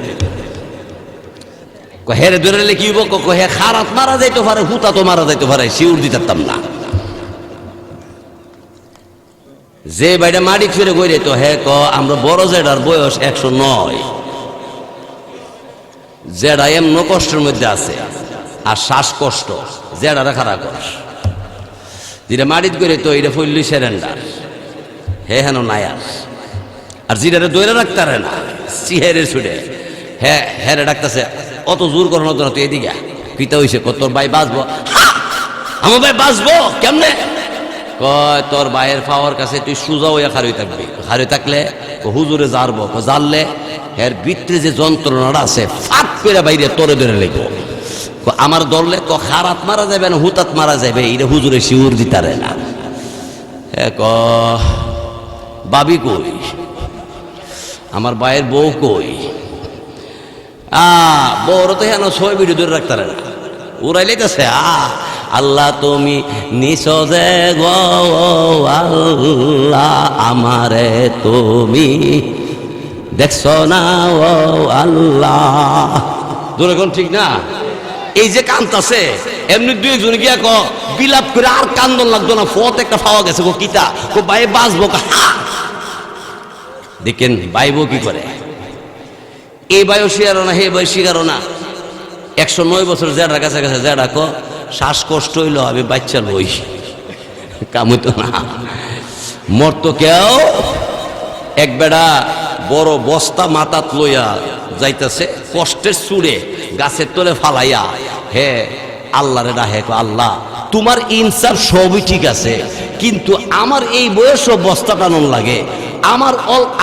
হেরে ধরে নিলে কি হইব? হে খারাত মারা যাইতে পারে, হুতা তো মারা যাইতে পারে, শিউর দিতাম না। যে বাইরে মাটি ফিরে গই তো হে আমরা বড় জেডার বয়স 109, জেডা এমন কষ্টের মধ্যে আছে আর শ্বাসকষ্ট, জেডারা খারাপ কর যেটা মাটিত করে তো এটা ফইলি সেরেন্ডার হে হেন নায়াস। আর জিরারে দৈরা রাখতারে না, চিহেরে ছুটে হেরে ডাকতেছে, অত জোর করানো তো না, তুই এদিকে কিতা হইছে? তোর ভাই বাঁচবো? আমার ভাই বাঁচবো কেমনে? কয় তোর ভাইয়ের পাওয়ার কাছে তুই সুজা হইয়া খারই থাকবি, খারই থাকলে হুজুরে জারবো, জানলে এর ভিতরে যে যন্ত্রণাটা আছে ফাঁক করে বাইরে তোরে ধরে লেগো। আমার দললে খারাত মারা যাবে না হুতাত মারা যাবে, এটা হুজুরে শিউর দিতারে না। বাবি কই, আমার ভাইয়ের বউ কই? বউর তো হেন ছয় ভিডিও ধরে রাখতারে না, উড়াইলে গেছে। আল্লাহ তুমি নিসজে গো আল্লাহ, আমারে তুমি দেখছো না ও আল্লাহ। দূরে কোন ঠিক না? এই যে কান্তাছে এমনি দুইজন গিয়া বিলাপ করে আর কান্দন লাগতো না, ফত একটা পাওয়া গেছে গো কিতা ভাই বাঁচবো। দেখেন বাইবো কি করে, এই ভাইও শিয়ারো না হে ভাই শিকারো না। 109 বছর জেডার কাছে গেছে, জেডা শ্বাসকষ্ট হইল আমি বাচ্চা লই, কাম হইতো না, মরতো কেউ। এক বেড়া বড় বস্তা মাথাত লইয়া যাইতেছে, কষ্টের চুড়ে গাছের তলে ফালাইয়া হে আল্লাহ রে ডাহে, আল্লাহ তোমার ইনসাফ সবই ঠিক আছে, কিন্তু আমার এই বয়সও বস্তা টানন লাগে।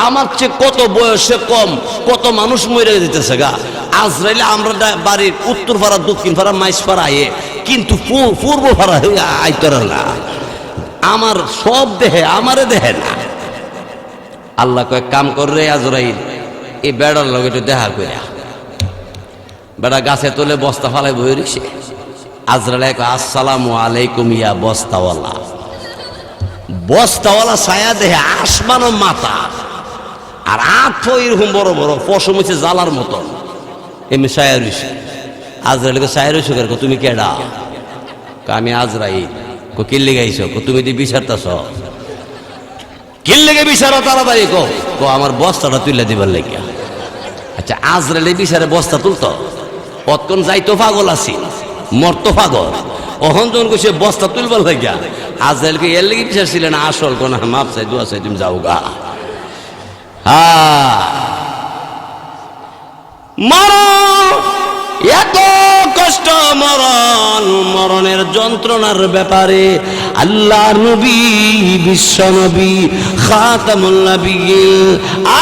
আমার চেয়ে কত বয়সে কম কত মানুষ মরে যেতেছে গা। আজরাইলে আমরা বাড়ির উত্তর পাড়া দক্ষিণ পাড়া মাইস পাড়া আয়ে, কিন্তু পূর্ব পাড়া আইতরা না, আমার সব দেহে আমারে দেহে না। আল্লাহ কয়েক কাম করে আজরাইল এই বেড়ার লগে একটু দেখা করে, বেড়া গাছে তোলে বস্তা ফালাই বই রয়েছে। আজরাইল আসসালামু আলাইকুম ইয়া বস্তাওয়ালা। বস্তাওয়ালা ছায়া দেহে আসমানো মাথা আর আট এরকম বড় বড় পশম হচ্ছে জ্বালার মতন, এমনি ছায়া রয়েছে। আজরাইলকে ছায়া রয়েছে, তুমি কেডা? আমি আজরাইল। কিল্লে গাইছ? তুমি দি বিচারতাছ? কিল্লেগে বিচারো তাড়াতাড়ি কো আমার বস্তাটা তুলে দিবার লাগিয়া। আচ্ছা আজরাইলে বিচারে বস্তা তুলতো, কতক্ষণ যাইতো পাগল আছি, মরতো পাগল, অহন যখন কইছে বস্তা তুলবার লাগিয়া, আজরাইলকে এর লেগে বিচার ছিলেন আসল কোন মাপ চাই দোয়া চাই তুমি যাও গা। এত কষ্ট মরণের যন্ত্রণার ব্যাপারে আল্লাহ নবী বিশ্ব নবী খাতামুল নবিয়্যিন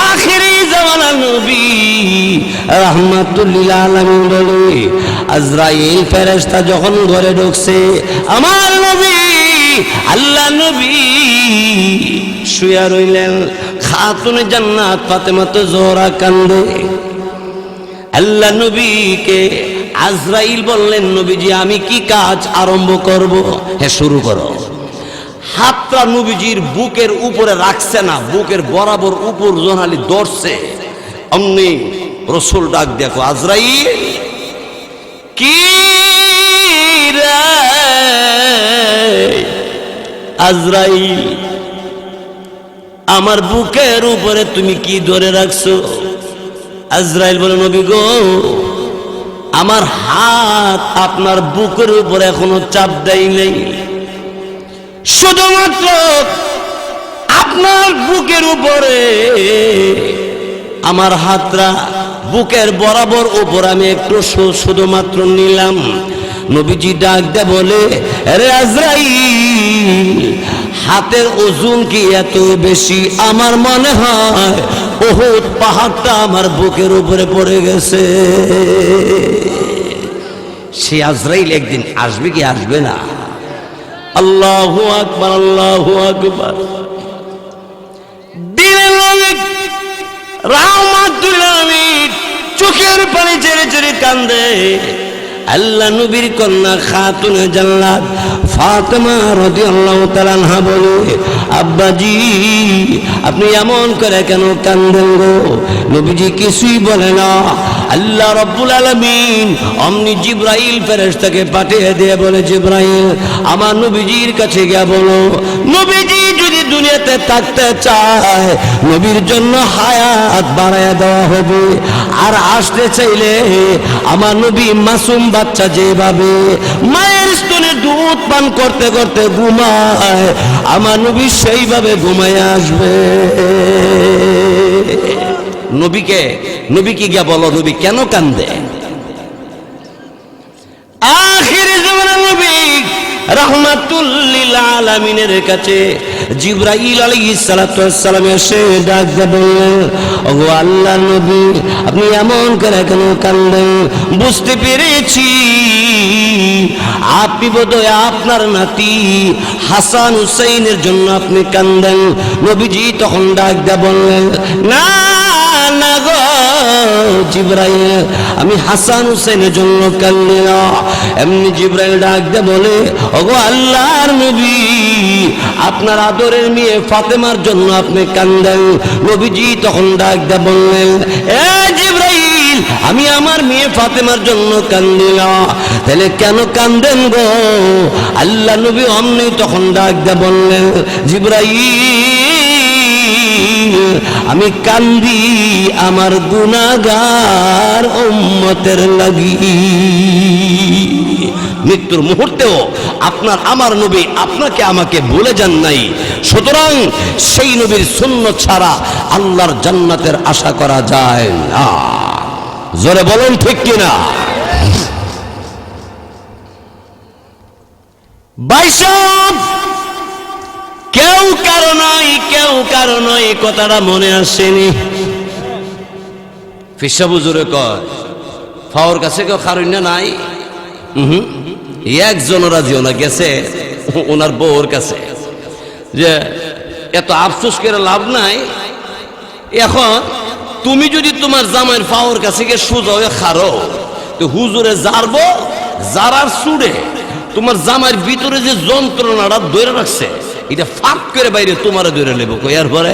আখিরি ওয়ালা নবী রাহমাতুল লিল আলামিন বলে আজরাইল ফেরেশতা যখন ঘরে ঢুকছে আমার নবী আল্লাহ নবী শুয়ে রইলেন খাতুনে জান্নাত ফাতেমা তো জোহরা কান্দে আল্লাহ নবীকে আজরাইল বললেন নবীজি আমি কি কাজ আরম্ভ করব হ্যাঁ শুরু করো হাতটা নবীজির বুকের উপরে রাখছে না বুকের বরাবর উপর জোনালি ধরছে অমনি রাসূল ডাক দেখো আজরাইল কি রে আজরাইল আমার বুকের উপরে তুমি কি ধরে রাখছো আজরাইল বলে নবী গো আমার হাত আপনার বুকের উপরে এখনো চাপ দেয় নাই শুধুমাত্র আপনার বুকের উপরে আমার হাতটা বুকের বরাবর উপর আমি একটু শুধুমাত্র নিলাম নবীজি ডাক দে বলে আরে আজরাইল হাতের ওজন কি এত বেশি আমার মনে হয় উহুদ পাহাড়টা আমার বুকের উপরে পড়ে গেছে সে আজরাইল একদিন আসবে কি আসবে না আল্লাহু আকবার আল্লাহু আকবার দিনের মালিক রাহমাতুল আলামিন চোখের পানি ছেড়ে ছেড়ে কান্দে আল্লাহ নবীর কন্যা খাতুনে জান্নাত ফাতেমা রাদিয়াল্লাহু তাআলা আনহা বলে আব্বাজি আপনি এমন করে কেন কান্দেন গো নবীজি কিছুই বলে না আল্লাহ রাব্বুল আলামিন অমনি জিবরাইল ফেরেশতাকে পাঠিয়ে দিয়ে বলে জিবরাইল আমার নবীজির কাছে গিয়ে বলো নবীজি যদি দুনিয়াতে থাকতে চায় নবীর জন্য হায়াত বাড়ায়া দেওয়া হবে আর আসতে চাইলে আমার নবী মাসুম বাচ্চা যেভাবে মায়ের স্তনে দুধ পান করতে করতে ঘুমায় আমার নবী সেইভাবে ঘুমায় আসবে নবীকে গিয়া বলো নবী কেন কান্দে আখিরে জামানার নবী রাহমাতুল লিল আলামিনের কাছে জিবরাইল আলাইহিস সালাতু ওয়াস সালাম এসে ডাক দিয়ে বললেন ওগো আল্লাহর নবী আপনি এমন করে কেন কান্দেন বুঝতে পেরেছি আপনি বোধহয় আপনার নাতি হাসান হুসাইনের জন্য আপনি কান্দেন নবীজি তখন ডাক দিয়ে বললেন না না গো জিবরাইল আমি হাসান হুসাইনের জন্য কান্দি না এমনি জিবরাইল ডাক দিয়ে বলে ওগো আল্লাহর নবী আপনার আদরের মেয়ে ফাতেমার জন্য আপনি কান্দেন নবীজি তখন ডাক দিয়ে বললেন এ জিবরাইল আমি আমার মেয়ে ফাতেমার জন্য কান্দি না তাহলে কেন কান্দেন গো আল্লাহ নবী অমনি তখন ডাক দিয়ে বললেন জিবরাইল আমি কান্দি আমার গুনাহগার উম্মতের লাগি মৃত্যুর মুহূর্তেও আপনার আমার নবী আপনাকে আমাকে ভুলে যান নাই সুতরাং সেই নবীর সুন্নাত ছাড়া আল্লাহর জান্নাতের আশা করা যায় না জোরে বলুন ঠিক কিনা বাইসাব কেউ কারো নয় কথাটা মনে আসেনি ফিসা বুজুরে কয় ফাওয়ার কাছে কেউ কারণ্য নাই একজন রাজিও না গেছে ওনার বউর কাছে যে এত আফসোস করে লাভ নাই এখন তুমি যদি তোমার জামাইয়ের ফাওয়ার কাছে গিয়ে সোজা হয়ে খারো তো হুজুরে জারবো জারার সুরে তোমার জামাইয়ের ভিতরে যে যন্ত্রণাটা ধরে রাখছে এটা ফাঁক করে বাইরে তোমার ধরে নেব এর পরে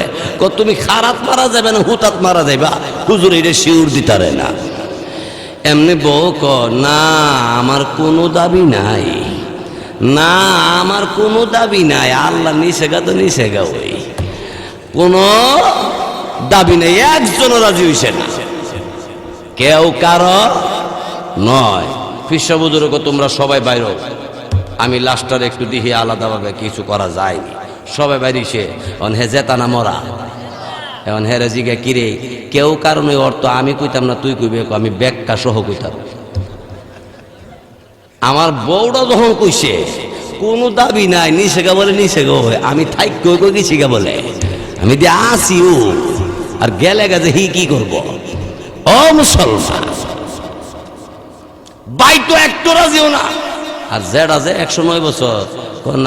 তুমি খারাপ মারা যাবে না হুতাত মারা যাইবা হুজুর এটা শিউর দিতারে না এমনি বউ ক না আমার কোনো দাবি নাই না আমার কোনো দাবি নাই আল্লাহ নিষেগা তো নিষেগা ওই কোনো দাবি নাই একজন রাজি হইছে না কেউ কারো নয় ফিসা বুজুর্গ তোমরা সবাই বাইর আমি লাস্টার একটু দেখি আলাদাভাবে কিছু করা যায়নি সবাই বাইরিছে অন হে জেতানা মরা এখন হেরে জিগা কিরে কেউ কারণে অর্থ আমি কইতাম না তুই কইবে আমি ব্যাখ্যা সহ কইতাম আমার বউটা যখন কইছে কোনো দাবি নাই নিষেগা বলে নিষেগা হয় আমি থাইক কই কই গেছি গা বলে আমি দিয়ে আসি ও আর গেলে গেছে হি কি করব? ও মুসলমান, ভাই তো একটু রাজিও না। আর জেড আছে 109 বছর,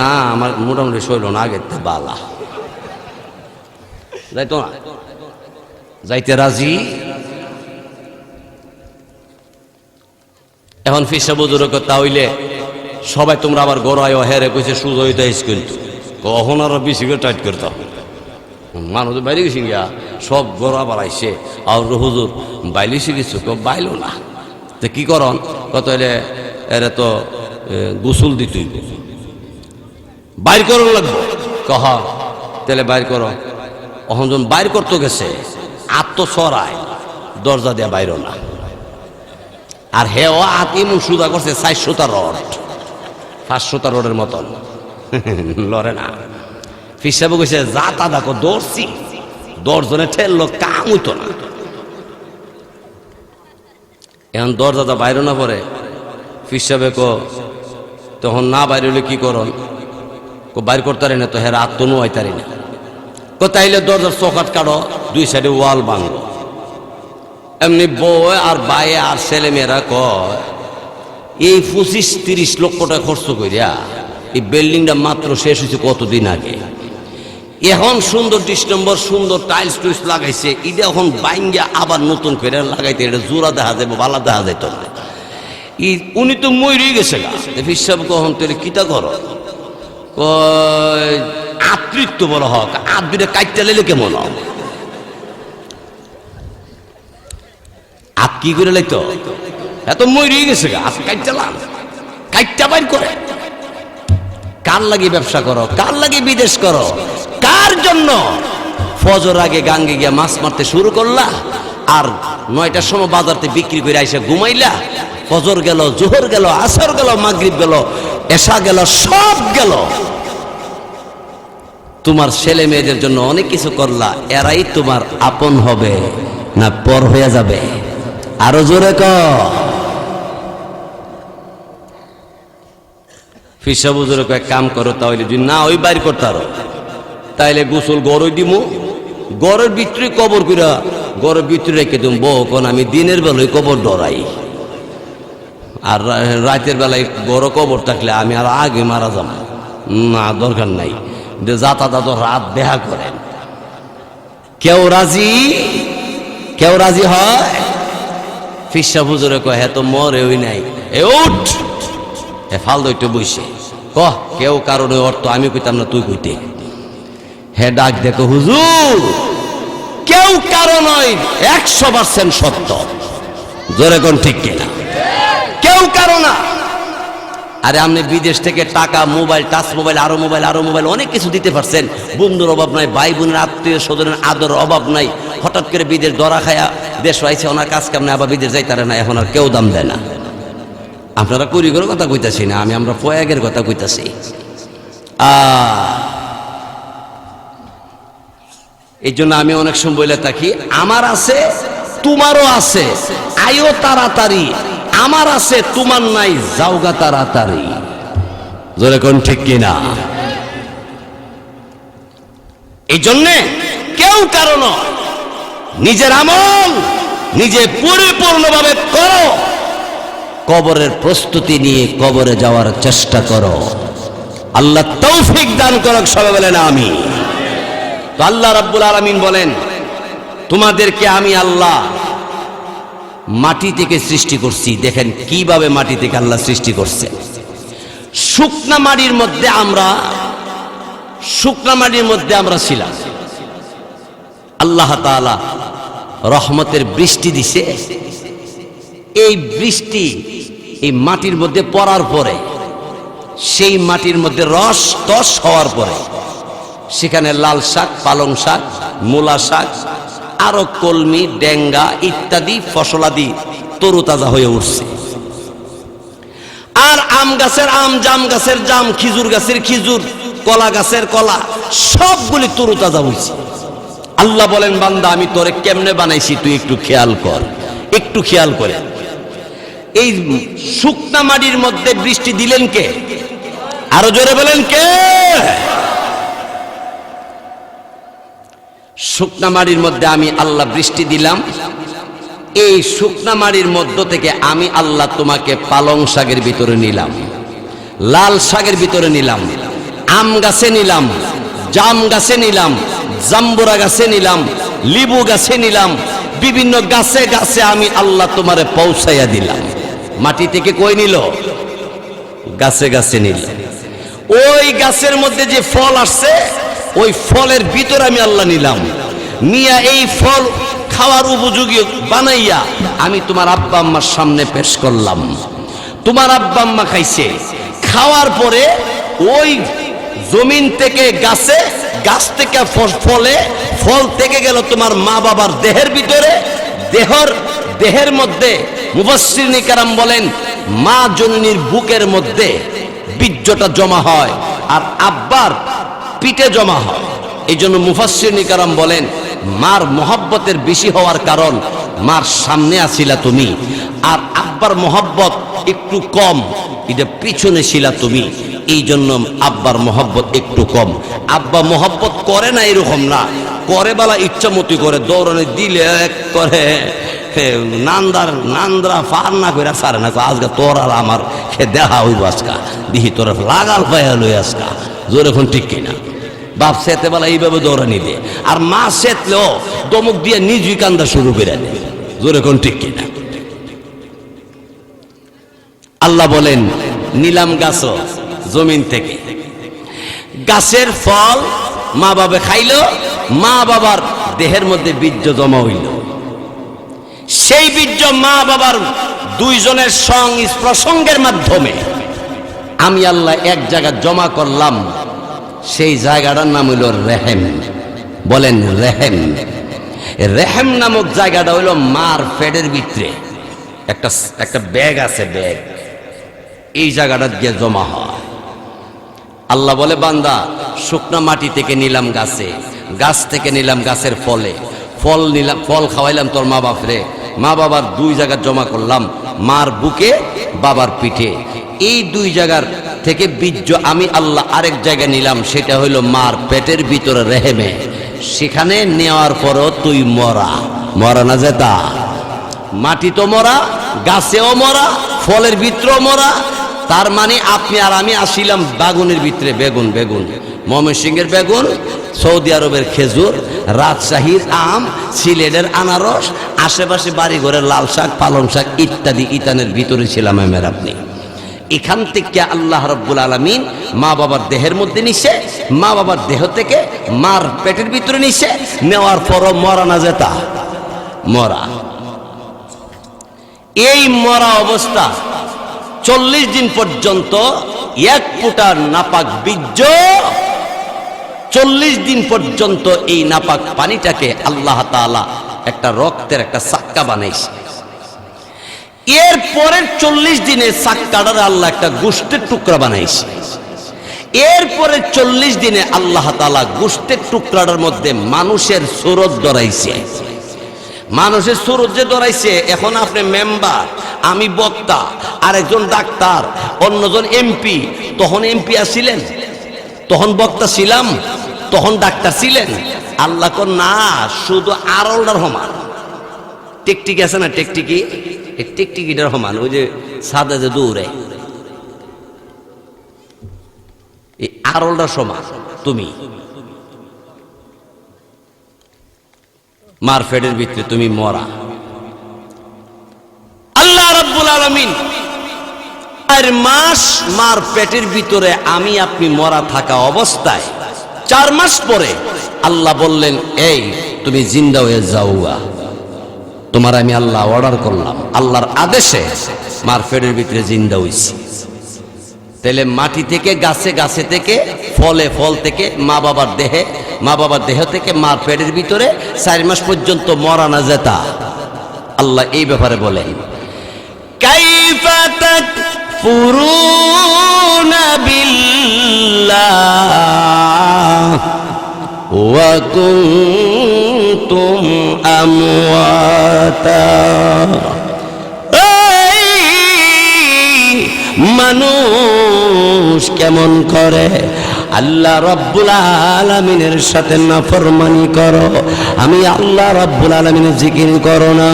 না আমার মোটামুটি শৈল না আগের থেকে বালা, যাইতো না, যাইতে রাজি। এখন ফিসা বুজুর্গ তা হইলে সবাই তোমরা আবার গড়ায় হেরে কইছে সুজ হইতে কিন্তু কখন আরো বেশি করে টাইট করতে মানুষ বাইরে গেছি গিয়া সব গড়া বাড়াইছে। আর হুজুর বাইলে শিখেছো, বাইলো না তো কি করন? কত এরে তো গোসল দিতে বাইর করো লাগবো, কহ তাহলে বাইর করো। এখন যখন বাইর করতে গেছে আত্মসরায় দরজা দেয়া বাইরো না। আর হে ও আত এমন সুদা করছে 400টা রড, 500টা রডের মতন লড়ে না। ফিসাবু কইছে যা তা দেখো দৌড়ছি, দশজনে ঠেললো, কাম হইতো না। এখন দরজাটা বাইরে না পরে ফিসাবে তখন না বাইরে হলে কি করন? বাইর করতারি না তো হেরা আত্মনু হইতারি না। তাইলে দরজার চৌকাট কাটো, 2 সাইডে ওয়াল বাংলো। এমনি বউ আর বাইয়ে আর ছেলে মেয়েরা কয় এই 25-30 লক্ষ টাকা খরচ করিয়া এই বিল্ডিংটা মাত্র শেষ হয়েছে কতদিন আগে। এখন সুন্দর 20 নম্বর সুন্দর টাইলস টুইলস লাগাইছে, এটা এখন বাইঙ্গা আবার নতুন করে লাগাইতে এটা জোড়া দেখা যাবে, ভালো দেখা যাইত না। উনি তো মরে গেছে গা। ফিসাব কখন তুই কিতা করো? আতৃত্ব বড় হক, আর দুটা কাইটটা লেলে কেমন আপ কি করে লাইতো? এত মরে গেছে গা, আপ কাইটালাম, কাইটটা বাইর করে। কার লাগে ব্যবসা করো? কার লাগে বিদেশ করো? কার জন্য ফজর আগে গাঙ্গে গিয়া মাছ মারতে শুরু করলা, আর 9টার সময় বাজারতে বিক্রি করে আইসা ঘুমাইলা? ফজর গেল, জোহর গেল, আসর গেল, মাগরিব গেল, এশা গেল, সব গেল। তোমার ছেলে মেয়েদের জন্য অনেক কিছু করলা, এরাই তোমার আপন হবে না পর হয়ে যাবে? আরো জোরে ক। ফিসা বুজুর্গ এক কাম করো, তাহলে যদি না ওই বাইর করতে আরো তাইলে গোসল গড়ই দিমু, গড়ের ভিতরে কবর কইরা গড়ের ভিতরে রেখে দিম। বউ কোন আমি দিনের বেলায় কবর ডরাই, আর রাতের বেলায় বড় কবর থাকলে আমি আর আগে মারা যাব না, দরকার নাই। যাতা দাদা রাত দেখা করেন, কেউ রাজি, কেউ রাজি হয়? ফিসা বুজুরে কয় হ্যাঁ তো মরে ওই নাই, এ উঠ এ ফাল দইতে বইছে কহ কেউ কারণে অর্থ আমি কইতাম না, তুই কইতে। হে ডাক দেখো হুজুর, কেউ কারণ 100% সত্য, জোরে কোন ঠিক কিনা? কেউ কারো না। আরে আপনি বিদেশ থেকে টাকা, মোবাইল, টাচ মোবাইল, আরো মোবাইল, আরো মোবাইল, অনেক কিছু দিতে পারছেন। বন্ধুর অভাব নাই, ভাই বোনের আত্মীয় স্বজনের আদর অভাব নাই। হঠাৎ করে বিদেশ দরা খায়া দেশ হয়েছে, ওনার কাজ কাম নেই, আবার বিদেশ যাইতারে না, এখন আর কেউ দাম দেয় না। আপনারা কুড়িগড়ের কথা কইতাছি না, আমরা প্রয়াগের কথা কইতাছি। এই জন্য আমি অনেক সময় বলে থাকি, আমার আছে তোমারও আছে, আইও তাড়াতাড়ি। আমার আছে তোমার নাই, যাওগা তাড়াতাড়ি। জোরে কোন ঠিক কিনা? এই জন্যে কেউ কারণ নিজের আমল নিজে পরিপূর্ণভাবে করো, কবরের প্রস্তুতি নিয়ে কবরে যাওয়ার চেষ্টা করো। আল্লাহ তৌফিক দান করুক, সবাই বলেন আমিন। তো আল্লাহ রাব্বুল আলামিন বলেন, তোমাদেরকে আমি আল্লাহ মাটি থেকে সৃষ্টি করছি। দেখেন কিভাবে মাটি থেকে আল্লাহ সৃষ্টি করছে। শুকনা মাটির মধ্যে আমরা ছিলাম। আল্লাহ তাআলা রহমতের বৃষ্টি দিছে। এই বৃষ্টি এই মাটির মধ্যে পড়ার পরে, সেই মাটির মধ্যে রস টস হওয়ার পরে সেখানে লাল শাক, পালং শাক, মূলা শাক, আরো কলমি, ডেঙ্গা ইত্যাদি ফসলাদি তরুতাজা হয়ে উঠছে। আর আম গাছের আম, জাম গাছের জাম, খেজুর গাছের খেজুর, কলা গাছের কলা, সবগুলি তরুতাজা হয়েছে। আল্লাহ বলেন, বান্দা আমি তোরে কেমনে বানাইছি তুই একটু খেয়াল কর, একটু খেয়াল করে। এই শুকনা মাটির মধ্যে বৃষ্টি দিলেন কে? আরো জোরে বলেন কে? শুকনা মাটির মধ্যে আমি আল্লাহ বৃষ্টি দিলাম, এই শুকনা মাটির মধ্য থেকে আমি আল্লাহ তোমাকে পালং শাকের ভিতরে নিলাম, লাল শাকের ভিতরে নিলাম, আম গাছে নিলাম, জাম গাছে নিলাম, জাম্বুরা গাছে নিলাম, লিবু গাছে নিলাম, বিভিন্ন গাছে গাছে আমি আল্লাহ তোমারে পৌঁছাইয়া দিলাম। মাটি থেকে কই নিল? গাছে গাছে নিল। ওই গাছের মধ্যে যে ফল আসছে ওই ফলের ভিতরে আমি আল্লাহ নিলাম, নিয়া এই ফল খাওয়ার উপযোগী বানাইয়া আমি তোমার আব্বা আম্মার সামনে পেশ করলাম। তোমার আব্বা আম্মা খাইছে, খাওয়ার পরে ওই জমিন থেকে গাছে, গাছ থেকে ফলে, ফল থেকে গেল তোমার মা বাবার দেহের ভিতরে, দেহের মধ্যে মুফাসসিরিনে কেরাম বলেন মা জননীর বুকের মধ্যে বীর্যটা জমা হয় আর আব্বার পিঠে জমা হয়। এই জন্য মুফাসসিরিনে কেরাম বলেন মার মহব্বতের বেশি হওয়ার কারণ মার সামনে আছিলা তুমি, আর আব্বার মহব্বত একটু কম, এটা পিছনে ছিলা তুমি, এই জন্য আব্বার মহব্বত একটু কম। আব্বা মহব্বত করে না এরকম না, করে বেলা ইচ্ছা মতো করে, দৌড়ানে দিলে করে নান্দরা ফার না করে সারে না, আজকে তোর আর আমার দেখা হইব, আজকা দিহি তোর লাগাল পায়া লই আজকা জোর এখন ঠিক কিনা। বাপ সেতে বেলা এইভাবে দৌড়া নিলে, আর মা সেতলেও দমক দিয়ে নিজই কান্দা শুরু করে দেয়, জোর এখন ঠিক কিনা। আল্লাহ বলেন নিলাম গাছ জমিন থেকে, গাছের ফল মা বাবা খাইল, মা বাবার দেহের মধ্যে বীর্য জমা হইল, সেই বীর্য মা বাবার দুইজনের প্রসঙ্গের মাধ্যমে আমি আল্লাহ এক জায়গায় জমা করলাম, সেই জায়গাটার নাম হইল রেহেম। বলেন রেহেম। রেহেম নামক জায়গাটা হইল মার পেটের ভিতরে একটা ব্যাগ আছে, ব্যাগ, এই জায়গাটা গিয়ে জমা হয়। আল্লাহ বলে বান্দা শুকনা মাটি থেকে নিলাম গাছে, গাছ থেকে নিলাম গাছের ফল নিলাম, ফল খাওয়াইলাম তোর মা বাপরে, মা বাবার দুই জায়গা জমা করলাম, মার বুকে বাবার পিঠে, এই দুই জায়গার থেকে বীর্য আমি আল্লাহ আরেক জায়গায় নিলাম, সেটা হইল মার পেটের ভিতরে রেহেমে। সেখানে নেওয়ার পরও তুই মরা না যেতা, মাটি তো মরা, গাছেও মরা, ফলের ভিতরেও মরা, তার মানে আপনি আর আমি আসিলাম বাগুনের ভিতরে। বেগুন, ময়মনসিংহের বেগুন, সৌদি আরবের খেজুর, রাজশাহীর আম, সিলেটের আনারস, আশেপাশে বাড়ি ঘরের লাল শাক, পালং শাক ইত্যাদি ইতানের ভিতরে ছিলাম আমার আপনি। এখান থেকে আল্লাহ রাব্বুল আলামিন মা বাবার দেহের মধ্যে নিছে, মা বাবার দেহ থেকে মার পেটের ভিতরে নিছে, নেওয়ার পরও মরা না যেতা, মরা। এই মরা অবস্থা 40 দিন পর্যন্ত এক ফুটা নাপাক বীর্য, 40 দিন পর্যন্ত এই নাপাক পানিটাকে আল্লাহ তাআলা একটা রক্তের একটা সাক্কা বানাইছে। এর পরের 40 দিনে সাক্কাটার আল্লাহ একটা গোশতের টুকরা বানাইছে। এরপরে 40 দিনে আল্লাহ তাআলা গোশতের টুকরাটার মধ্যে মানুষের সুরত ধরাইছে। মানুষের সুরত যে ধরাইছে, এখন আপনি মেম্বার, আমি বক্তা, আরেকজন ডাক্তার, অন্যজন এমপি। তখন এমপি আসছিলেন, তখন বক্তা ছিলাম, তখন ডাক্তার ছিলেন। আল্লাহ কোন না, শুধু আরলটার সমান। টেকটিকি আছে না, টেকটিকি, এই টেকটিকিটার সমান, ওই যে সাদা যে দৌড়ে, এই আরলটার সমান তুমি। মার পেটের ভিতরে তুমি মরা। আল্লাহ রাব্বুল আলামিন 4 মাস মার পেটের ভিতরে আমি আপনি মরা থাকা অবস্থায় 4 মাস পরে আল্লাহ বললেন, এই তুমি জিন্দা হয়ে যাওয়া। তোমার আমি আল্লাহ অর্ডার করলাম, আল্লাহর আদেশে মার পেটের ভিতরে জিন্দা হইছি। তাহলে মাটি থেকে গাছে, গাছে থেকে ফলে, ফল থেকে মা বাবার দেহে, মা বাবার দেহ থেকে মার পেটের ভিতরে 4 মাস পর্যন্ত মরা না যেতা। আল্লাহ এই ব্যাপারে বলেন, কাইফা তাকফুরুনা বিল্লাহ ওয়া কুনতুম আমওয়াতা। মানুষ কেমন করে আল্লাহ রাব্বুল আলামিনের সাথে নাফরমানি করো, আমি আল্লাহ রাব্বুল আলামিনের জিকির করো না,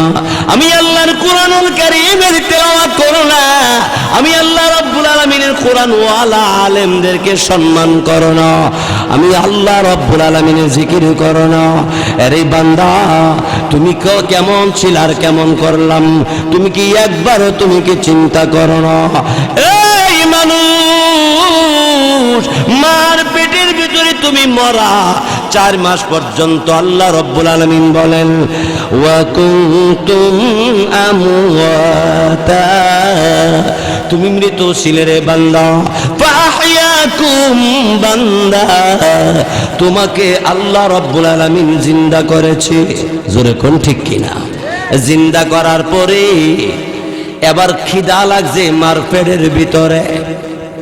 আমি আল্লাহর কোরআনুল কারীমের তেলাওয়াত করো না, আমি আল্লাহ রাব্বুল আলামিনের কোরআন ওয়ালা আলেমদেরকে সম্মান করো না, আমি আল্লাহ রাব্বুল আলামিনের জিকির করো না। আরে বান্দা, তুমি কেমন ছিল আর কেমন করলাম, তুমি কি একবারও তুমি কি চিন্তা করো না? এই মানুষ, মার পেটের ভিতরে তুমি মরা 4 মাস পর্যন্ত আল্লাহ রাব্বুল আলামিন বলেন ওয়া কুনতুম আমওয়াতা, তুমি মৃত ছিলে রে বান্দা, ফাহইয়াকুম বান্দা, তোমাকে আল্লাহ রাব্বুল আলামিন জিন্দা করেছে। জোরে কোন ঠিক কিনা? জিন্দা করার পরে এবার খিদা লাগছে মার পেটের ভিতরে।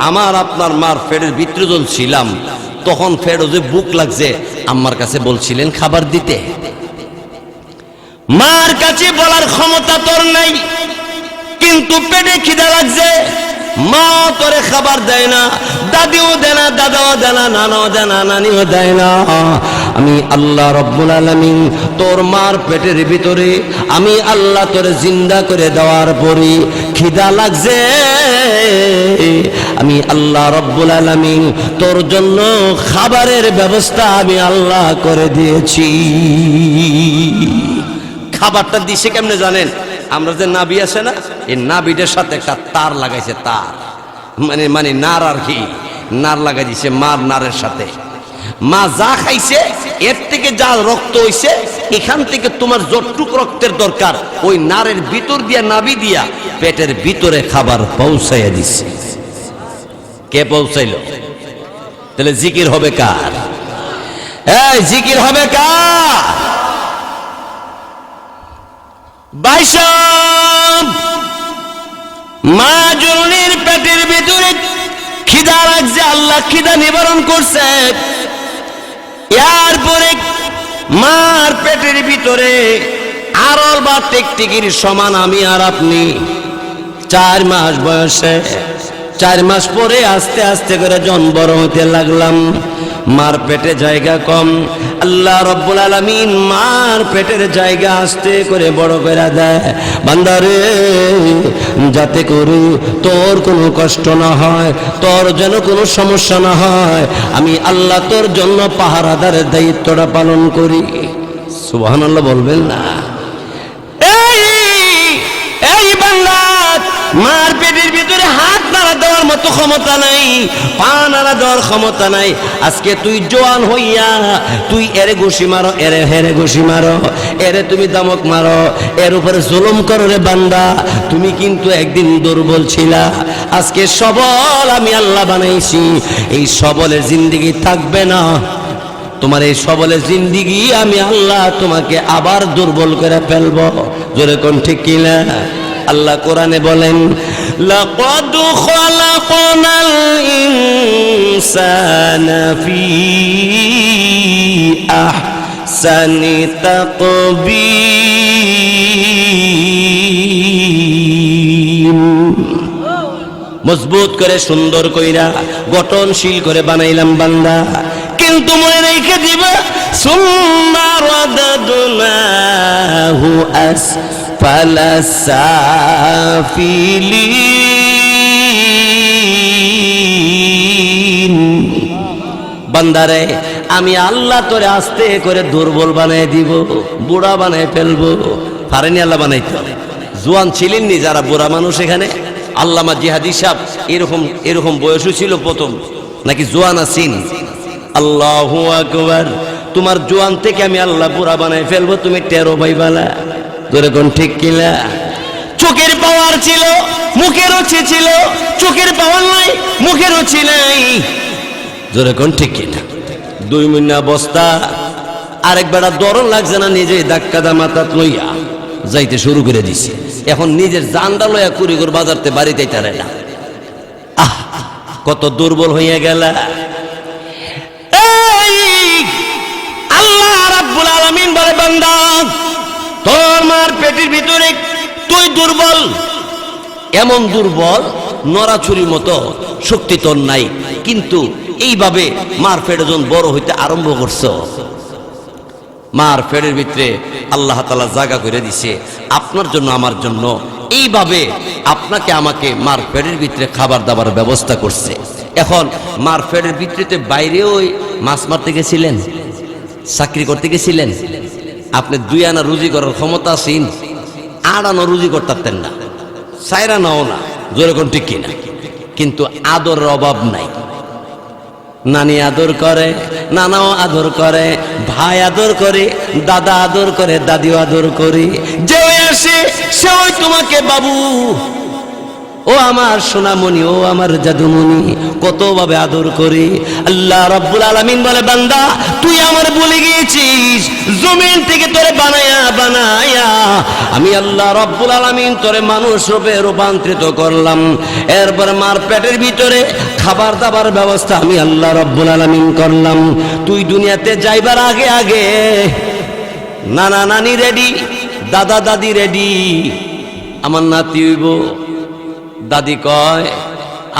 আমার আপনার মার পেটের ভিতরে যখন ছিলাম তখন ফেরোজে বুক লাগছে, আম্মার কাছে বলছিলেন খাবার দিতে। মার কাছে বলার ক্ষমতা তোর নাই, কিন্তু পেটে খিদা লাগছে, মা তোরে খাবার দেয় না, দাদিও দেয় না, দাদাও দেয় না, নানাও দেয় না, নানিও দেয় না। আমি আল্লাহ রাব্বুল আলামিন তোর মার পেটের ভিতরে আমি আল্লাহ তোরে জিন্দা করে দেওয়ার পরে খিদা লাগছে, আমি আল্লাহ রাব্বুল আলামিন তোর জন্য খাবারের ব্যবস্থা আমি আল্লাহ করে দিয়েছি। খাবারটা দিছে কেমনে জানেন? আমরা যে নাবি আছে না, এই নাবিটার সাথে একটা তার লাগাইছে, তার মানে নার আর কি, নার লাগাই দিছে মার নারের সাথে। মা যা খাইছে এর থেকে যা রক্ত হইছে, এখান থেকে তোমার যতটুক রক্তের দরকার ওই নারের ভিতর দিয়া নাবি দিয়া পেটের ভিতরে খাবার পৌঁছাইয়া দিছে। কে পৌঁছাইল? তাহলে জিকির হবে কার? এই জিকির হবে কার? বাইশাম মা জননীর পেটের ভিতরে খিদা লাগছে, আল্লাহ খিদা নিবারণ করছে। এরপরে মার পেটের ভিতরে আরল বা টিকটিকির সমান আমি আর আপনি 4 মাস বয়সে, 4 মাস পরে আস্তে আস্তে করে জন বড় হতে লাগলাম। মার পেটে জায়গা কম, আল্লাহ রাব্বুল আলামিন মার পেটের জায়গা আস্তে করে বড় করে দেয়। বান্দারে, যাতে করে তোর কোনো কষ্ট না হয়, তোর যেন কোনো সমস্যা না হয়, আমি আল্লাহ তোর জন্য পাহারাদারের দায়িত্বটা পালন করি। সুবহানাল্লাহ বলবেন না? এই বান্দা, মার পেটের ভিতরে হাত নাড়া দেওয়ার মতো ক্ষমতা নাই, পা নাড়া দেওয়ার ক্ষমতা নাই। আজকে তুই জোয়ান হইয়া তুই এরে ঘুষি মারো, এরে হেরে ঘুষি মারো, এরে তুমি দামক মারো, এর উপরে জুলুম করো রে বান্দা, তুমি কিন্তু একদিন দুর্বল ছিলা, আজকে সবল আমি আল্লাহ বানাইছি। এই সবলের জিন্দেগি থাকবে না, তোমার এই সবলের জিন্দেগি আমি আল্লাহ তোমাকে আবার দুর্বল করে ফেলবো। জোরে কোন ঠিক কিনা? আল্লাহ কোরআনে বলেন লাকাদ খালাকনাল ইনসানা ফি আহসানি তাকবীর, মজবুত করে সুন্দর কইরা গঠনশীল করে বানাইলাম বান্দা। কিন্তু মনে রেখে দিবা সুম্মা রাদাদনাহু আসফালা সাফিলিন। বান্দারে, আমি আল্লাহ তোরে আস্তে করে দুর্বল বানাই দিব, বুড়া বানাই ফেলবো। পারেনি আল্লাহ বানাইতে? জোয়ান ছিলেননি যারা বুড়া মানুষ এখানে? আল্লামা জিহাদি সাহেব এরকম বয়সও ছিল প্রথম, নাকি জোয়ান আছেন? আল্লাহু আকবার। তোমার জোয়ান থেকে আমি আল্লাহ বুড়া বানাই ফেলবো, তুমি টেরো পাইবালা। ধরে কোন ঠিক কিনা? চোখের পাওয়ার ছিল, মুখের রুচি ছিল, চোখের পাওয়ার নাই, মুখের রুচি নাই। ধরে কোন ঠিক কিনা? 2 মিনিট অবস্থা, আরেক বেড়া দরন লাগছে না, নিজে ধাক্কা দা মাথা লইয়া যাইতে শুরু করে দিছে। এখন নিজের জানটা লইয়া কুড়িগড় বাজারতে বাড়িতে তারে না। আহ, কত দুর্বল হইয়া গেল। আল্লাহ রাব্বুল আলামিন বলে, বান্দা, তোর মার পেটের ভিতরে তুই দুর্বল, এমন দুর্বল নড়াছুরির মতো শক্তি তোর নাই, কিন্তু এইভাবে মার পেটে যখন বড় হইতে আরম্ভ করছো, মার পেটের ভিতরে আল্লাহ তাআলা জায়গা করে দিছে আপনার জন্য আমার জন্য। এইভাবে আপনাকে আমাকে মার পেটের ভিতরে খাবার দাবার ব্যবস্থা করছে। এখন মার পেটের ভিতরে বাইরে ওই মাছ মারতে গেছিলেন, চাকরি করতে গেছিলেন, আপনি 2 আনা রুজি করার ক্ষমতা আছেন, 8 আনা রুজি করতেন না, 4 আনাও না, যেরকম ঠিক কিনা। কিন্তু আদরের অভাব নাই। নানি আদর করে, নানাও আদর করে, ভাই আদর করে, দাদা আদর করে, দাদিও আদর করে। যে আসে সে ওই তোমাকে বাবু, ও আমার সোনামণি, ও আমার জাদুমণি, কতভাবে আদর করি। আল্লাহ রাব্বুল আলামিন বলে, বান্দা তুই আমার বলে গিয়েছিস, জমিন থেকে তোরে বানায়া আমি আল্লাহ রাব্বুল আলামিন তোরে মানুষ রূপে রূপান্তরিত করলাম। এরপর মার পেটের ভিতরে খাবার দাবার ব্যবস্থা আমি আল্লাহ রাব্বুল আলামিন করলাম। তুই দুনিয়াতে যাইবার আগে আগে নানা নানি রেডি, দাদা দাদি রেডি, আমার নাতি হইব। দাদি কয়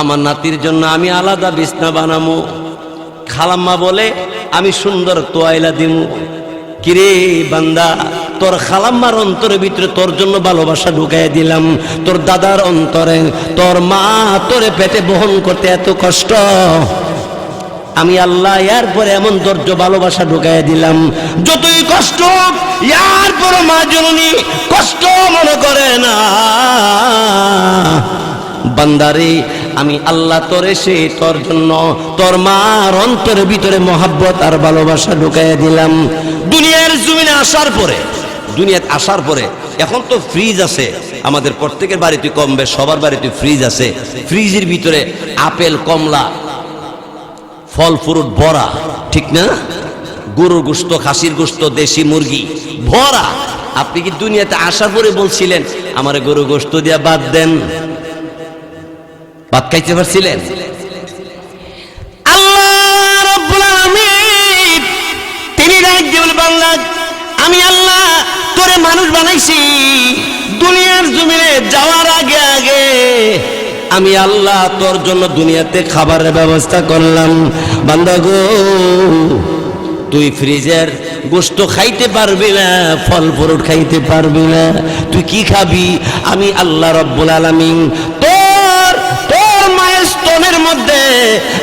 আমার নাতির জন্য আমি আলাদা বিছনা বানামু। খালাম্মা বলে আমি সুন্দর তোয়াইলা দিমু। কিরে বান্দা, তোর খালাম্মার অন্তরের ভিতরে তোর জন্য ভালোবাসা ঢুকাই দিলাম, তোর দাদার অন্তরে, তোর মা তোরে পেটে বহন করতে এত কষ্ট, আমি আল্লাহ এরপরে এমন ধৈর্য ভালোবাসা ঢুকাই দিলাম। যতই কষ্ট এরপর মা জননী কষ্ট মনে করে না। বান্দারে আমি আল্লাহ তোরে সে তোর জন্য তোর মার অন্তরের ভিতরে মহাব্বত আর ভালোবাসা ঢুকাইয়া দিলাম। দুনিয়ার জমিনে আসার পরে, দুনিয়াতে আসার পরে এখন তো ফ্রিজ আছে আমাদের প্রত্যেকের বাড়িতে, কম বেশ সবার বাড়িতে ফ্রিজ আছে। ফ্রিজের ভিতরে আপেল, কমলা, ফল ফ্রুট ভরা, ঠিক না? গরুর গোশত, খাসির গোশত, দেশি মুরগি ভরা। আপনি কি দুনিয়াতে আসার পরে বলছিলেন আমার গরু গোশত দিয়া বাদ দেন? ভাত খাইতে পারছিলেন? আল্লাহ রাব্বুল আলামিন তিনি ডাক দিয়ে বলে, বান্দা আমি আল্লাহ তোরে মানুষ বানাইছি, দুনিয়ার জমিনে যাওয়ার আগে আগে আমি আল্লাহ তোর জন্য দুনিয়াতে খাবারের ব্যবস্থা করলাম। বান্দা গো, তুই ফ্রিজের গোশত খাইতে পারবি না, ফল ফ্রুট খাইতে পারবি না, তুই কি খাবি? আমি আল্লাহ রাব্বুল আলামিন তোর মায়ের স্তনের মধ্যে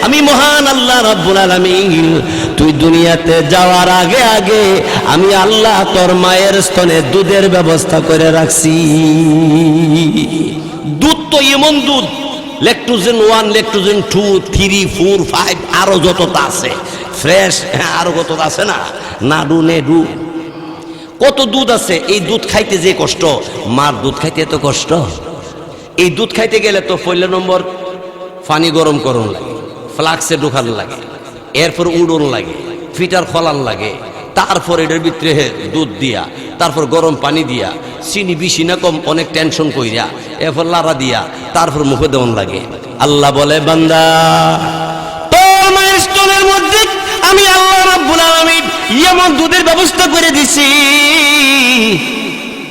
আমি মহান আল্লাহ রাব্বুল আলামিন, তুই দুনিয়াতে যাওয়ার আগে আগে আমি আল্লাহ তোর মায়ের স্তনে দুধের ব্যবস্থা করে রাখছি। দুধ তো এমন দুধ, ল্যাকটোজেন 1, ল্যাকটোজেন 2, 3, 4, 5 আরো যতটা আছে ফ্রেশ, আরো কত আছে না, নাডু নেডু, কত দুধ আছে। এই দুধ খাইতে যে কষ্ট, মার দুধ খাইতে এত কষ্ট। এই দুধ খাইতে গেলে তো পয়লা নম্বর পানি গরম করন লাগে, ফ্লাক্সে ঢুকান লাগে, এরপর উড়ন লাগে, ফিটার খোলান লাগে, তারপর এটার ভিতরে দুধ দিয়া, তারপর গরম পানি দিয়া, চিনি বেশি না কম অনেক টেনশন কইরা, এরপর লাড়া দিয়া, তারপর মুখে দেওয়ান লাগে। আল্লাহ বলে, বান্দা তোর মায়ের স্তনের মধ্যে আমি আল্লাহ রাব্বুল আলামিন এমন দুধের ব্যবস্থা করে দিছি,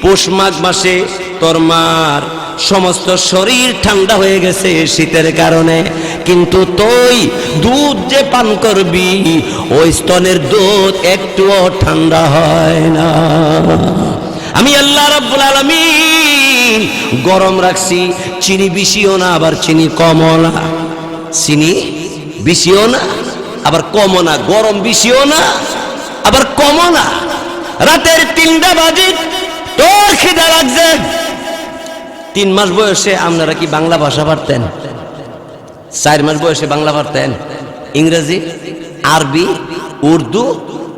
পৌষ মাঘ মাসে তোর মার সমস্ত শরীর ঠান্ডা হয়ে গেছে শীতের কারণে, কিন্তু তুই দুধ যে পান করবি ওই স্তনের দুধ একটুও ঠান্ডা হয় না। আমি আল্লাহ রাব্বুল আলামিন গরম রাখছি, চিনি বেশিও না আবার চিনি কমও না, চিনি বেশিও না আবার কমও না, গরম বেশিও না আবার কমও না। রাতের 3টা বাজে তোর খিদা লাগছে। 3 মাস বয়সে আপনারা কি বাংলা ভাষা পারতেন? 4 মাস বয়সে বাংলা পারতেন? ইংরেজি, আরবি, উর্দু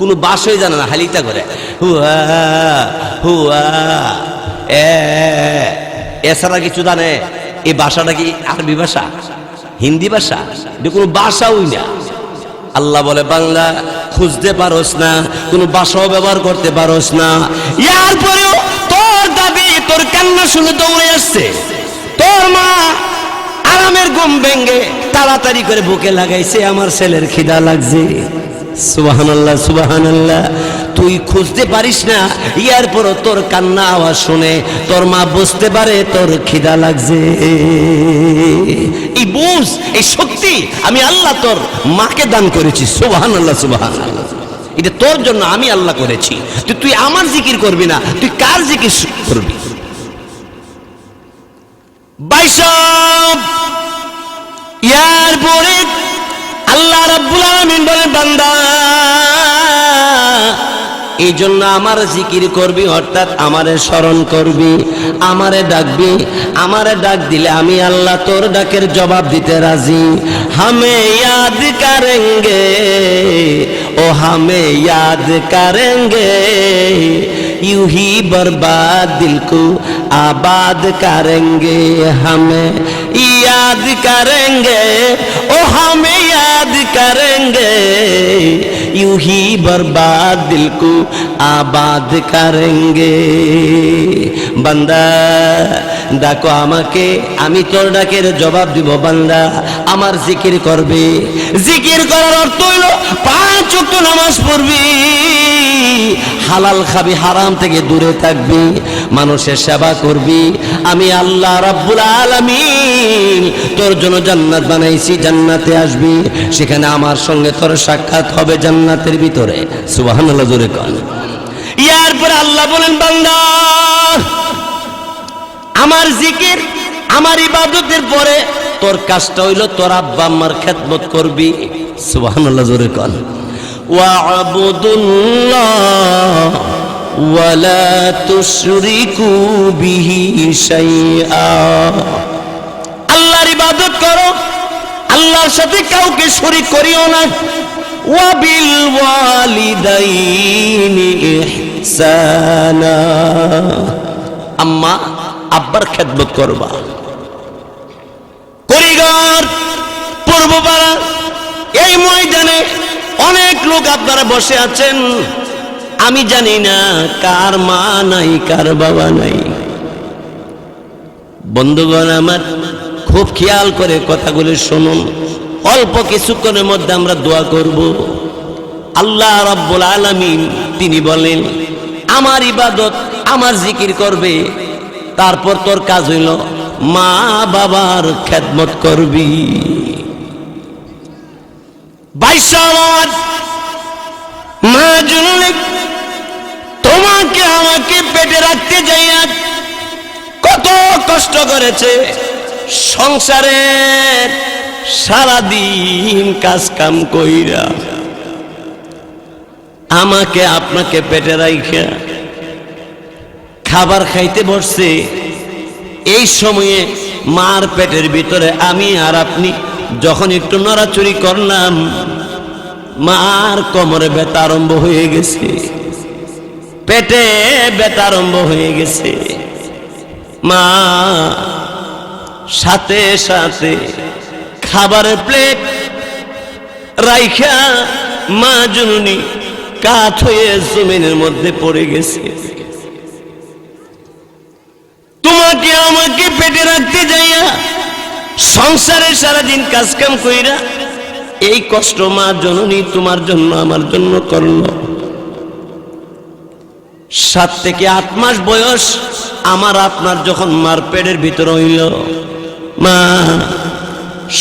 কোনো ভাষাই জানে না, হালিতা করে হুয়া হুয়া এছাড়া কিছু জানে? এই ভাষাটা কি আরবি ভাষা, হিন্দি ভাষা? এটা কোনো ভাষাই না। আল্লাহ বলে, বাংলা খুঁজতে পারোস না, কোনো ভাষাও ব্যবহার করতে পারোস না, এরপরেও তোর দাবি, তোর কান্না শুনে দৌড়ে আসছে। তোর মা আরামের ঘুম ভেঙে তাড়াতাড়ি করে বুকে লাগাইছে, আমার ছেলের খিদা লাগছে। সুবহানাল্লাহ, সুবহানাল্লাহ। তুই খুঁজতে পারিস না, ইয়ার পর তোর কান্না আওয়াজ শুনে তোর মা বুঝতে পারে তোর খিদা লাগছে। এই বুঝ, এই শক্তি আমি আল্লাহ তোর মাকে দান করেছি। সুবহানাল্লাহ, সুবহানাল্লাহ। এটা তোর জন্য আমি আল্লাহ করেছি। তুই আমার জিকির করবি না, তুই কার জিকির করবি? বাইশাব ইয়ার পরে আল্লাহ রাব্বুল আলামিন বলেন, বান্দা এই জন্য আমার জিকির করবি, অর্থাৎ আমারে স্মরণ করবি, আমারে ডাকবি। আমারে ডাক দিলে আমি আল্লাহ তোর ডাকের জবাব দিতে রাজি। হামে ইয়াদ করেঙ্গে, ও হামে ইয়াদ করেঙ্গে, यूं ही बर्बाद दिल को आबाद करेंगे। हमें याद करेंगे, ओ हमें याद करेंगे, यूं ही बर्बाद दिल को आबाद करेंगे। बंदा ডাকো আমাকে, আমি তোর ডাকের জবাব দিব। বান্দা আমার জিকির করবে। জিকির করার অর্থ হইল 5 ওয়াক্ত নামাজ পড়বি, হালাল খাবি, হারাম থেকে দূরে থাকবি, মানুষের সেবা করবি। আমি আল্লাহ রাব্বুল আলামিন তোর জন্য জান্নাত বানাইছি, জান্নাতে আসবি, সেখানে আমার সঙ্গে তোর সাক্ষাৎ হবে জান্নাতের ভিতরে। সুবহানাল্লাহ, জোরে কর। ইয়ার পরে আল্লাহ বলেন, বান্দা আমার জিকির, আমার ইবাদতের পরে তোর কাজটা হইল তোর আব্বা আম্মার খেদমত করবি। সুবহানাল্লাহ, জোরে কর। ওয়া'বুদুল্লাহ ওয়ালা তুশরিকু বিহি শাইআ। আল্লাহর ইবাদত করো, আল্লাহর সাথে কাউকে শরীক করিও না। ওয়া বিল ওয়ালিদাইনি ইহসানা, আম্মা আব্বার খেদমত করবা। করিগর পূর্বপাড়া এই ময়দানে অনেক লোক আপনারা বসে আছেন, আমি জানি না কার মা নাই, কার বাবা নাই। বন্ধুগণ আমার, খুব খেয়াল করে কথাগুলি শুনুন। অল্প কিছুক্ষণের মধ্যে আমরা দোয়া করব। আল্লাহ রাব্বুল আলামিন তিনি বলেন, আমার ইবাদত, আমার জিকির করবে, তারপর তোর কাজ হইল মা বাবার খেদমত করবি। বাইশাওয়াত মা জননী তোমাকে আমাকে পেটে রাখতে যাইয়া কত কষ্ট করেছে, সংসারের সারাদিন কাজ কাম কইরা আমাকে আপনাকে পেটে রাইখা খাবার খাইতে বসছে। এই সময়ে মার পেটের ভিতরে আমি আর আপনি যখন একটু নড়াচড়ি করলাম, মার কোমরে ব্যথা আরম্ভ হয়ে গেছে, পেটে ব্যথা আরম্ভ হয়ে গেছে। মা সাথে সাথে খাবারের প্লেট রাইখা মা জননী কাঠ হয়ে জমিনের মধ্যে পড়ে গেছে। তোমাকে আমাকে পেটে রাখতে যাইয়া সংসারে সারাদিন কাজ কাম কইরা এই কষ্ট মা জননী তোমার জন্য আমার জন্য করলো। 7 থেকে 8 মাস বয়স আমার আপনার যখন মার পেটের ভিতর হইল, মা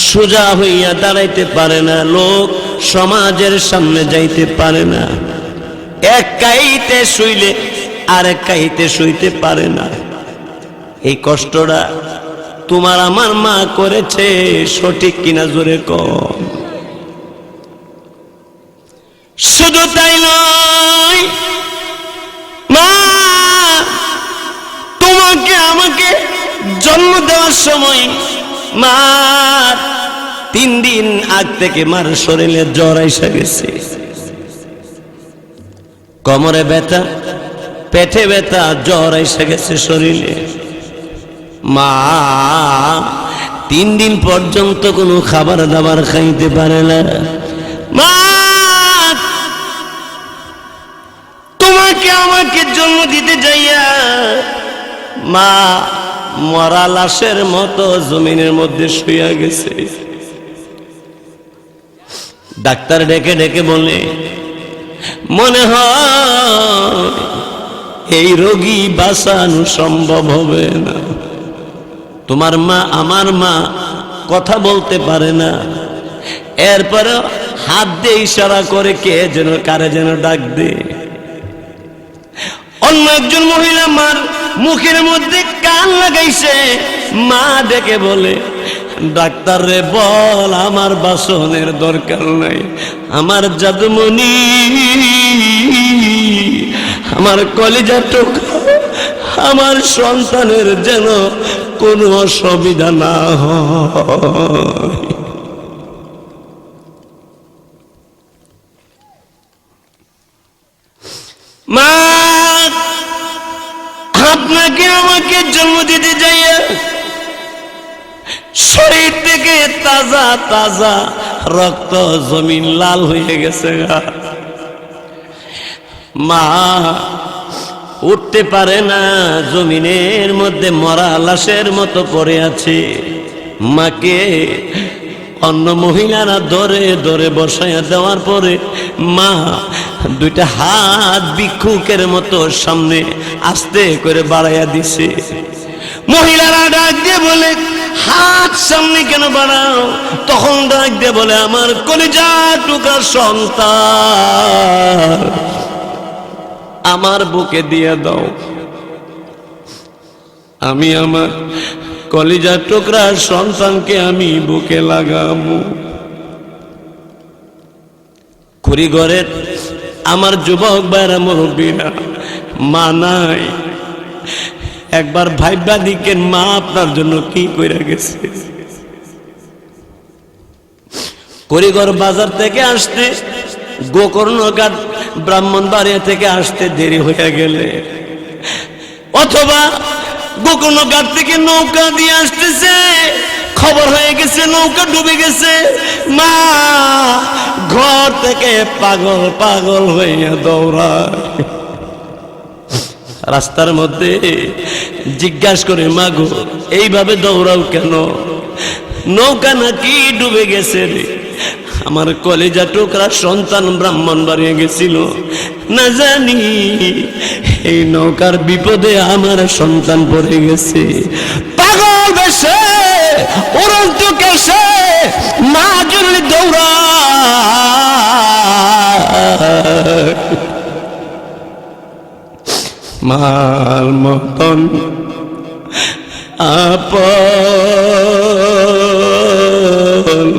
সোজা হইয়া দাঁড়াইতে পারে না, লোক সমাজের সামনে যাইতে পারে না, এক কাইতে শুইলে আরেক কাইতে শুইতে পারে না। এই কষ্টটা তোমার আমার মা করেছে, সঠিক কিনা জোরে কম। শুধু তাই নয়, মা তোমাকে আমাকে জন্ম দেওয়ার সময় মার 3 দিন আগ থেকে মার শরীরে জ্বর এসে গেছে, কোমরে ব্যথা, পেটে ব্যথা, জ্বর এসে গেছে শরীরে। মা 3 দিন পর্যন্ত কোনো খাবার দাবার খাইতে পারে না। মা তোমাকে আমাকে জন্ম দিতে যাইয়া মা মরা লাশের মতো জমিনের মধ্যে শুয়ে গেছে। ডাক্তার ডেকে ডেকে বলে, মনে হয় এই রোগী বাঁচানো সম্ভব হবে না। তোমার মা আমার মা কথা বলতে পারে না, এরপরে হাত দিয়ে ইশারা করে কে যেন কারে যেন ডাক দে। অন্য একজন মহিলা মার মুখের মধ্যে কান লাগাইছে, মা ডেকে বলে, ডাক্তার রে বল আমার বাসনের দরকার নাই, আমার জাদুমণি আমার কলিজা টুকরা আমার সন্তানের যেন কোনো অসুবিধা না হয়। মা আপনাকে আমাকে জন্ম দিতে যাইয়া শরীর থেকে তাজা তাজা রক্ত জমিন লাল হয়ে গেছে। মা উঠতে পারে না, জমিনের মধ্যে মরা লাশের মতো পড়ে আছে। মাকে অন্য মহিলারা ধরে ধরে বসাইয়া দেওয়ার পরে মা দুইটা হাত ভিক্ষুকের মতো সামনে আস্তে করে বাড়াইয়া দিছে। মহিলারা ডাক দিয়ে বলে, হাত সামনে কেন বাড়াও? তখন ডাক দিয়ে বলে, আমার কলিজা টুকরা সন্তান আমার বুকে দিয়ে দাও, আমি আমার কলিজা টুকরা সন্তানকে আমি বুকে লাগাবো। কুড়িঘরের আমার যুবক ভাইরা মুরব্বীরা, মা নাই, একবার ভাইবা দিকেন মা আপনার জন্য কি কইরা গেছে। কুড়িঘর বাজার থেকে আসতে, গোকর্ণঘাট ব্রাহ্মণবাড়িয়া থেকে আসতে দেরি হয়ে গেলে, অথবা গোকর্ণঘাট থেকে নৌকা দিয়ে আসতেছে, খবর হয়ে গেছে নৌকা ডুবে গেছে, মা ঘর থেকে পাগল পাগল হয়ে দৌড়ায়। রাস্তার মধ্যে জিজ্ঞাসা করে, মা গো এইভাবে দৌড়াও কেন? নৌকা নাকি ডুবে গেছে রে। আমার কলিজা টুকরা সন্তান ব্রাহ্মণবাড়িয়া গেছিল, না জানি এই নৌকার বিপদে আমার সন্তান পড়ে গেছে। পাগল বেশে উড়ন্ত কেসে মা জরুরি দৌড়া, মার মতন আপন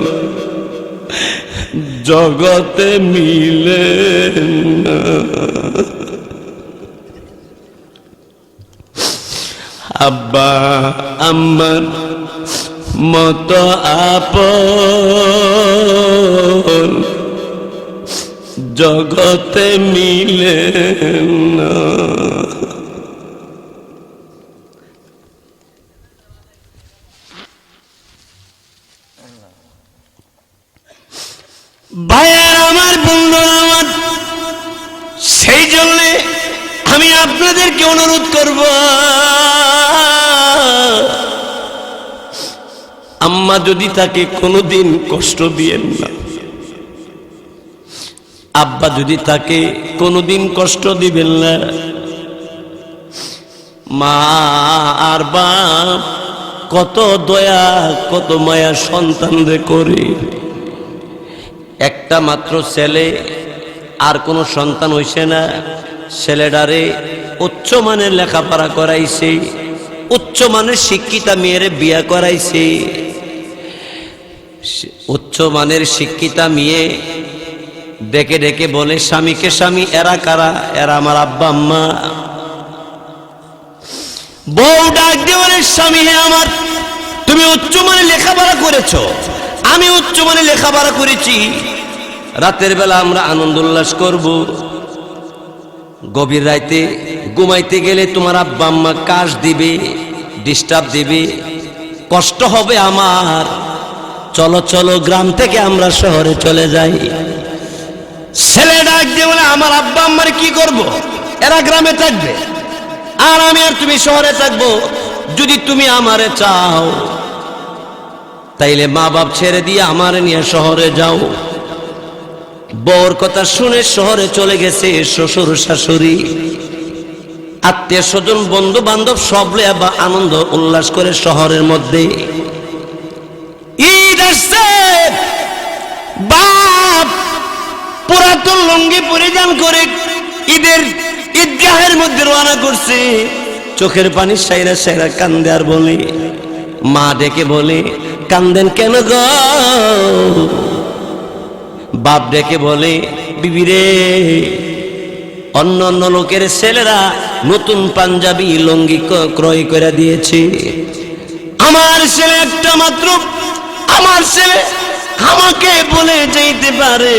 জগতে মিলে না। আব্বা আম্মার মতো আপন জগতে মিলে না। ভাইয়ার আমার, বন্ধুরা আমার, সেই জন্য আমি আপনাদেরকে অনুরোধ করব, আম্মা যদি তাকে কোনোদিন কষ্ট দিয়েন না, আব্বা যদি তাকে কোনোদিন কষ্ট দিবেন না। মা আর বাপ কত দয়া কত মায়া সন্তানরে করে। একটা মাত্র ছেলে, আর কোনো সন্তান হইছে না, ছেলেটারে উচ্চমানের লেখাপড়া করাইছে, উচ্চমানের শিক্ষিতা মেয়েরে বিয়া করাইছে। উচ্চমানের শিক্ষিতা মেয়ে ডেকে ডেকে বলে স্বামীকে, স্বামী এরা কারা? এরা আমার আব্বা আম্মা। বউ ডাক দিয়ে বলে, স্বামী হে আমার, তুমি উচ্চমানের লেখাপড়া করেছো, আমি উচ্চমানে লেখাপড়া করেছি, রাতের বেলা আমরা আনন্দ উল্লাস করব, গভীর রাতে ঘুমাইতে গেলে তোমার আব্বা আম্মা কাশ দিবে, ডিস্টার্ব দিবে, কষ্ট হবে আমার, চলো চলো গ্রাম থেকে আমরা শহরে চলে যাই। ছেলে ডাক দিয়ে বলে, আমার আব্বা আম্মার কি করব? এরা গ্রামে থাকবে আর আমি আর তুমি শহরে থাকবো। যদি তুমি আমারে চাও তাইলে মা বাপ ছেড়ে দিয়ে আমারে নিয়ে শহরে যাও। বউর কথা শুনে শহরে চলে গেছে শ্বশুর শাশুড়ি, আত্মীয় স্বজন বন্ধু বান্ধব সব লইয়া বা আনন্দ উল্লাস করে শহরের মধ্যে। ঈদ আসছে, বাপ পুরাতন লুঙ্গি পরিধান করে ঈদের ঈদগাহের মধ্যে রওনা করছে। চোখের পানি সাইরা সাইরা কান্দে আর বলে, মা ডেকে বলে, কান্দেন কেন গো? বাপ ডেকে বলে, বিবি রে, অন্য অন্য লোকের ছেলেরা নতুন পাঞ্জাবি লুঙ্গি ক্রয় করে দিয়েছে, আমার ছেলে একটা মাত্র, আমার ছেলে আমাকে বলে যেতে পারে,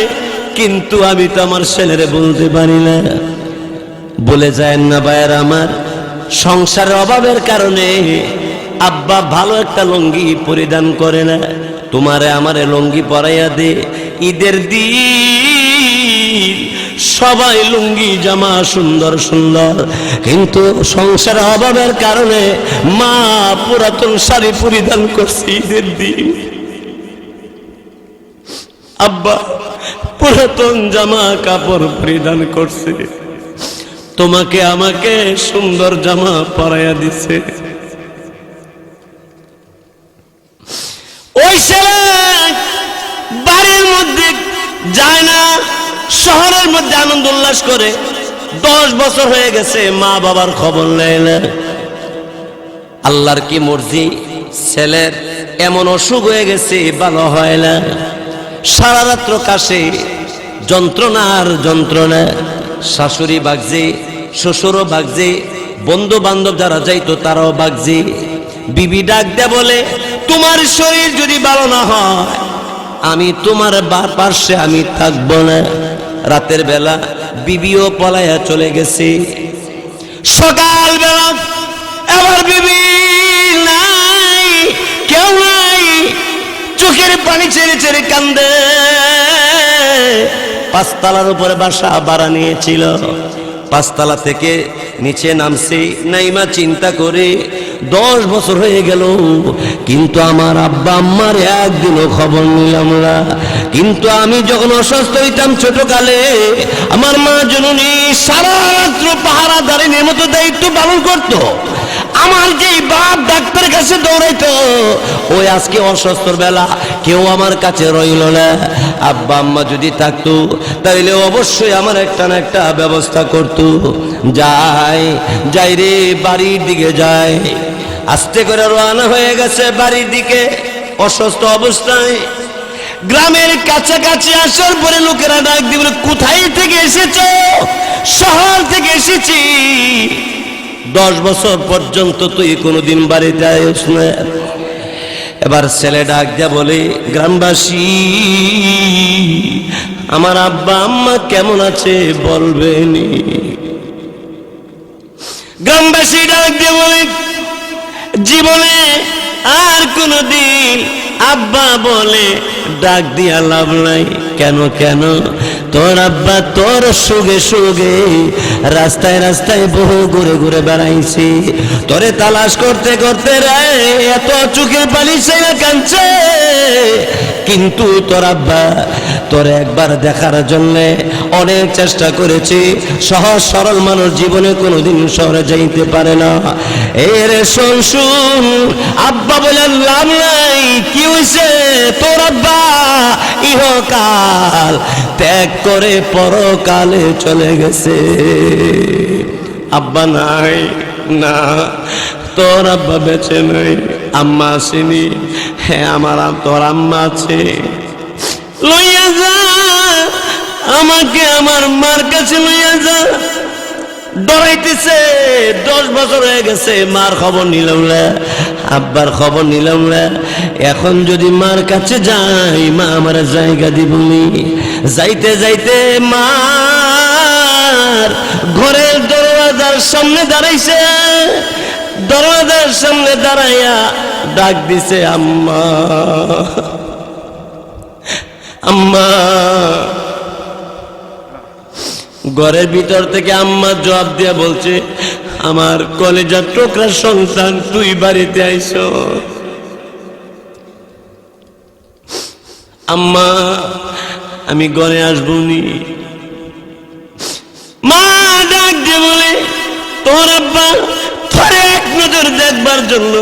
কিন্তু আমি তো আমার ছেলেরে বলতে পারি না। বলে যায় না ভাইয়ের আমার, সংসারের অভাবের কারণে আব্বা ভালো একটা লুঙ্গি পরিধান করে না, তোমারে আমারে লুঙ্গি পরাইয়া দে। ঈদের দিন সবাই লুঙ্গি জামা সুন্দর সুন্দর, কিন্তু সংসারের অভাবের কারণে মা পুরাতন শাড়ি পরিধান করছে ঈদের দিন, আব্বা পুরাতন জামা কাপড় পরিধান করছে, তোমাকে আমাকে সুন্দর জামা পরাইয়া দিছে। ওই ছেলে বাড়ির মধ্যে যায় না, শহরের মধ্যে আনন্দ উল্লাস করে। 10 বছর হয়ে গেছে, মা বাবার খবর নেয় না। আল্লাহর কি মর্জি, ছেলের এমন অসুখ হয়ে গেছে, ভালো হয় না, সারা রাত্র কাশে, যন্ত্রণার যন্ত্রণা। শাশুড়ি বাগজে, শ্বশুরও বাগজে, বন্ধু বান্ধব যারা যাইতো তারাও বাগজে। বিবি ডাক দেয়া বলে, তোমার শরীর যদি ভালো না হয় আমি তোমার পার্শ্বে আমি থাকবো না। রাতের বেলা বিবিও পলাইয়া চলে গেছে। সকাল বেলা এবার বিবি নাই, কেউ নাই, চোখের পানি ছেড়ে ছেড়ে কান্দে। 5 তলার উপরে বাসা ভাড়া নিয়েছিল, 5 তলা থেকে নিচে নামছে। নাইমা চিন্তা করে 10 বছর হয়ে গেল, কিন্তু আমার আব্বা আম্মার একদিনও খবর নিলাম না। কিন্তু আমি যখন অসুস্থ হইতাম ছোটকালে, আমার মা জননী সারা রাত্র পাহারাদারিনীর মতো দায়িত্ব পালন করত। আমার যে বাপ ডাক্তারের কাছে দৌড়াইতো, ওই আজকে অসুস্থর বেলা কেউ আমার কাছে রইল না। আব্বা আম্মা যদি থাকতো তাইলে অবশ্যই আমার একটা না একটা ব্যবস্থা করতো। যাই যাই রে, বাড়ির দিকে যায়। আস্তে করে রওনা হয়ে গেছে বাড়ির দিকে অসুস্থ অবস্থায়। গ্রামের কাছাকাছি আসার পরে লোকেরা ডাক দিয়ে বলে, কোথায় থেকে এসেছো? শহর থেকে এসেছি। 10 বছর পর্যন্ত তুই কোনোদিন বাড়িতে আইস না। এবার ছেলে ডাক দিয়া বলে, গ্রামবাসী, আমার আব্বা আম্মা কেমন আছে বলবেনি? গ্রামবাসী ডাক দিয়ে বলে, জীবনে আর কোনদিন আব্বা বলে ডাক দিয়া লাভ নাই। কেন কেন? তোর আব্বা তোর সুগে সুগে রাস্তায় রাস্তায় বহু ঘুরে ঘুরে বেড়াইছি, তোরে তালাশ করতে করতে রে এত চোখের পানি ছেড়ে কাঁদছে, কিন্তু তোর আব্বা তোরে একবার দেখার জন্য অনেক চেষ্টা করেছি। সহজ সরল মানুষ জীবনে কোনোদিন শহরে যাইতে পারে না। এর শোন শুন, আব্বা বলে লাভ নাই। কি হয়েছে? তোর আব্বা ইহকাল ত্যাগ করে পরকালে চলে গেছে। আব্বা নাই না, তোর আব্বা বেঁচে নাই। আম্মা আসেনি? হ্যাঁ, আমার তোর আম্মা আছে। লইয়া যা আমাকে, আমার মার কাছে লইয়া যা। ডরাইতেছে। 10 বছর হয়ে গেছে, মার খবর নিলাম না, আব্বার খবর নিলাম না। এখন যদি মার কাছে যাই, মা আমার জায়গা দিবনি। যাইতে যাইতে মার ঘরের দরওয়াজার সামনে দাঁড়াইছে। দরওয়াজার সামনে দাঁড়াইয়া ডাক দিছে, আম্মা আম্মা। ঘরের ভিতর থেকে আম্মা জবাব দিয়া বলছে, আমার কলেজার টুকরা সন্তান, তুই বাড়িতে আইছ। আম্মা আমি ঘরে আসবো নি। মা ডাক দিয়ে বলে, তোর আব্বা তোরে এক নজর দেখবার জন্য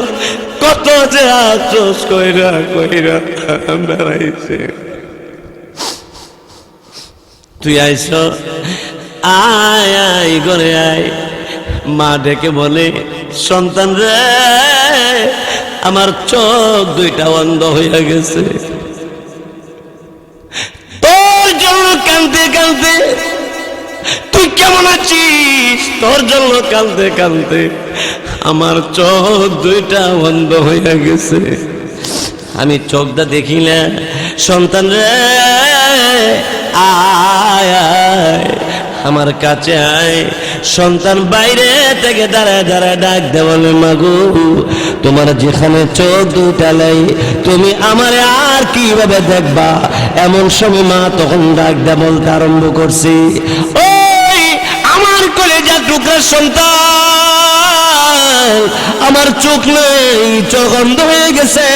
কত যে আফসোস কইরা কইরা বেড়াইছে, তুই আইস, আয় আয় ঘরে আয়। মা ডেকে বলে, সন্তান রে, আমার চোখ দুইটা অন্ধ হইয়া গেছে, তোর জন্য কাঁদতে কাঁদতে, তুই কেমন আছিস, তোর জন্য কাঁদতে কাঁদতে আমার চোখ দুইটা বন্ধ হইয়া গেছে, আমি চোখটা দেখি না। সন্তান রে, আয় আয় আমার কাছে আয়। সন্তান বাইরে থেকে দাঁড়ায় দাঁড়ায় ডাক দে বলে, মাগো তোমার যেখানে চোখ দুটা লাই, তুমি আমারে আর কিভাবে দেখবা? এমন সময় মা তখন ডাক দে বলতে আরম্ভ করছি, ওই আমার কলেজার টুকরা সন্তান, আমার চোখ নেই, চোখ অন্ধ হয়ে গেছে,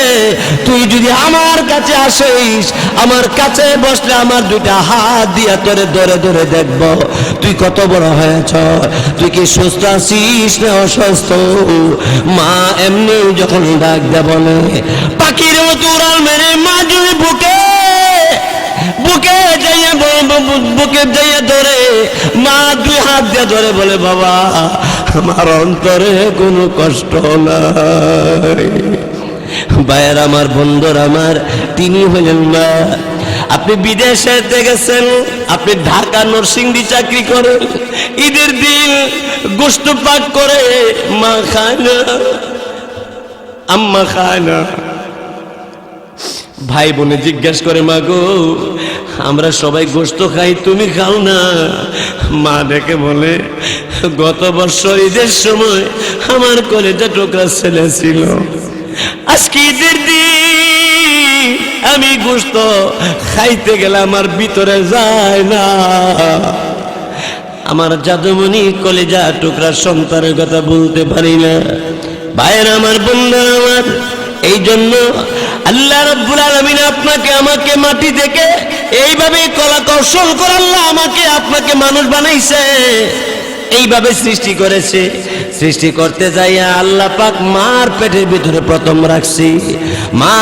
তুই যদি আমার কাছে আসিস, আমার কাছে বসলে আমার দুইটা হাত দিয়া তোরে ধরে ধরে দেখব তুই কত বড় হয়েছ, তুই কি সুস্থ আছিস না অসুস্থ। মা এমনি যখন ডাক দে বলে, পাখির মতো উড়াল মেরে মা যদি বুকে যাইয়া ধরে, মা দুই হাত দিয়ে ধরে বলে, বাবা আমার অন্তরে কোনো কষ্ট নাই। ভাইয়ের আমার, বন্ধুর আমার, তিনি হলেন মা। আপনি বিদেশে গেছেন, আপনি ঢাকা নরসিংদী চাকরি করেন, ঈদের দিন গোশত পাক করে মা খায় না, আম্মা খায় না। ভাই বোনে জিজ্ঞাসা করে, মা গো আমরা সবাই গোশত খাই, তুমি খাও না? মা ডেকে বলে, গত বছর ঈদের সময় আমার কলেজা টুকরা ছেলে ছিল, আজকে ঈদের দিন আমি গোশত খাইতে গেলে আমার ভিতরে যায় না। আমার জাদুমণি কলেজা টুকরা সন্তানের কথা বলতে পারি না। ভাইয়ের আমার, বন্ধুরা আমার, এই জন্য আল্লাহ রাব্বুল আলামিন আপনাকে আমাকে মাটি থেকে এইভাবে কলা কৌশল করে আল্লাহ আমাকে আপনাকে মানুষ বানাইছে, এইভাবে সৃষ্টি করেছে। সৃষ্টি করতে যাইয়া আল্লাহ পাক মার পেটের ভিতরে প্রথম রাখছি, মা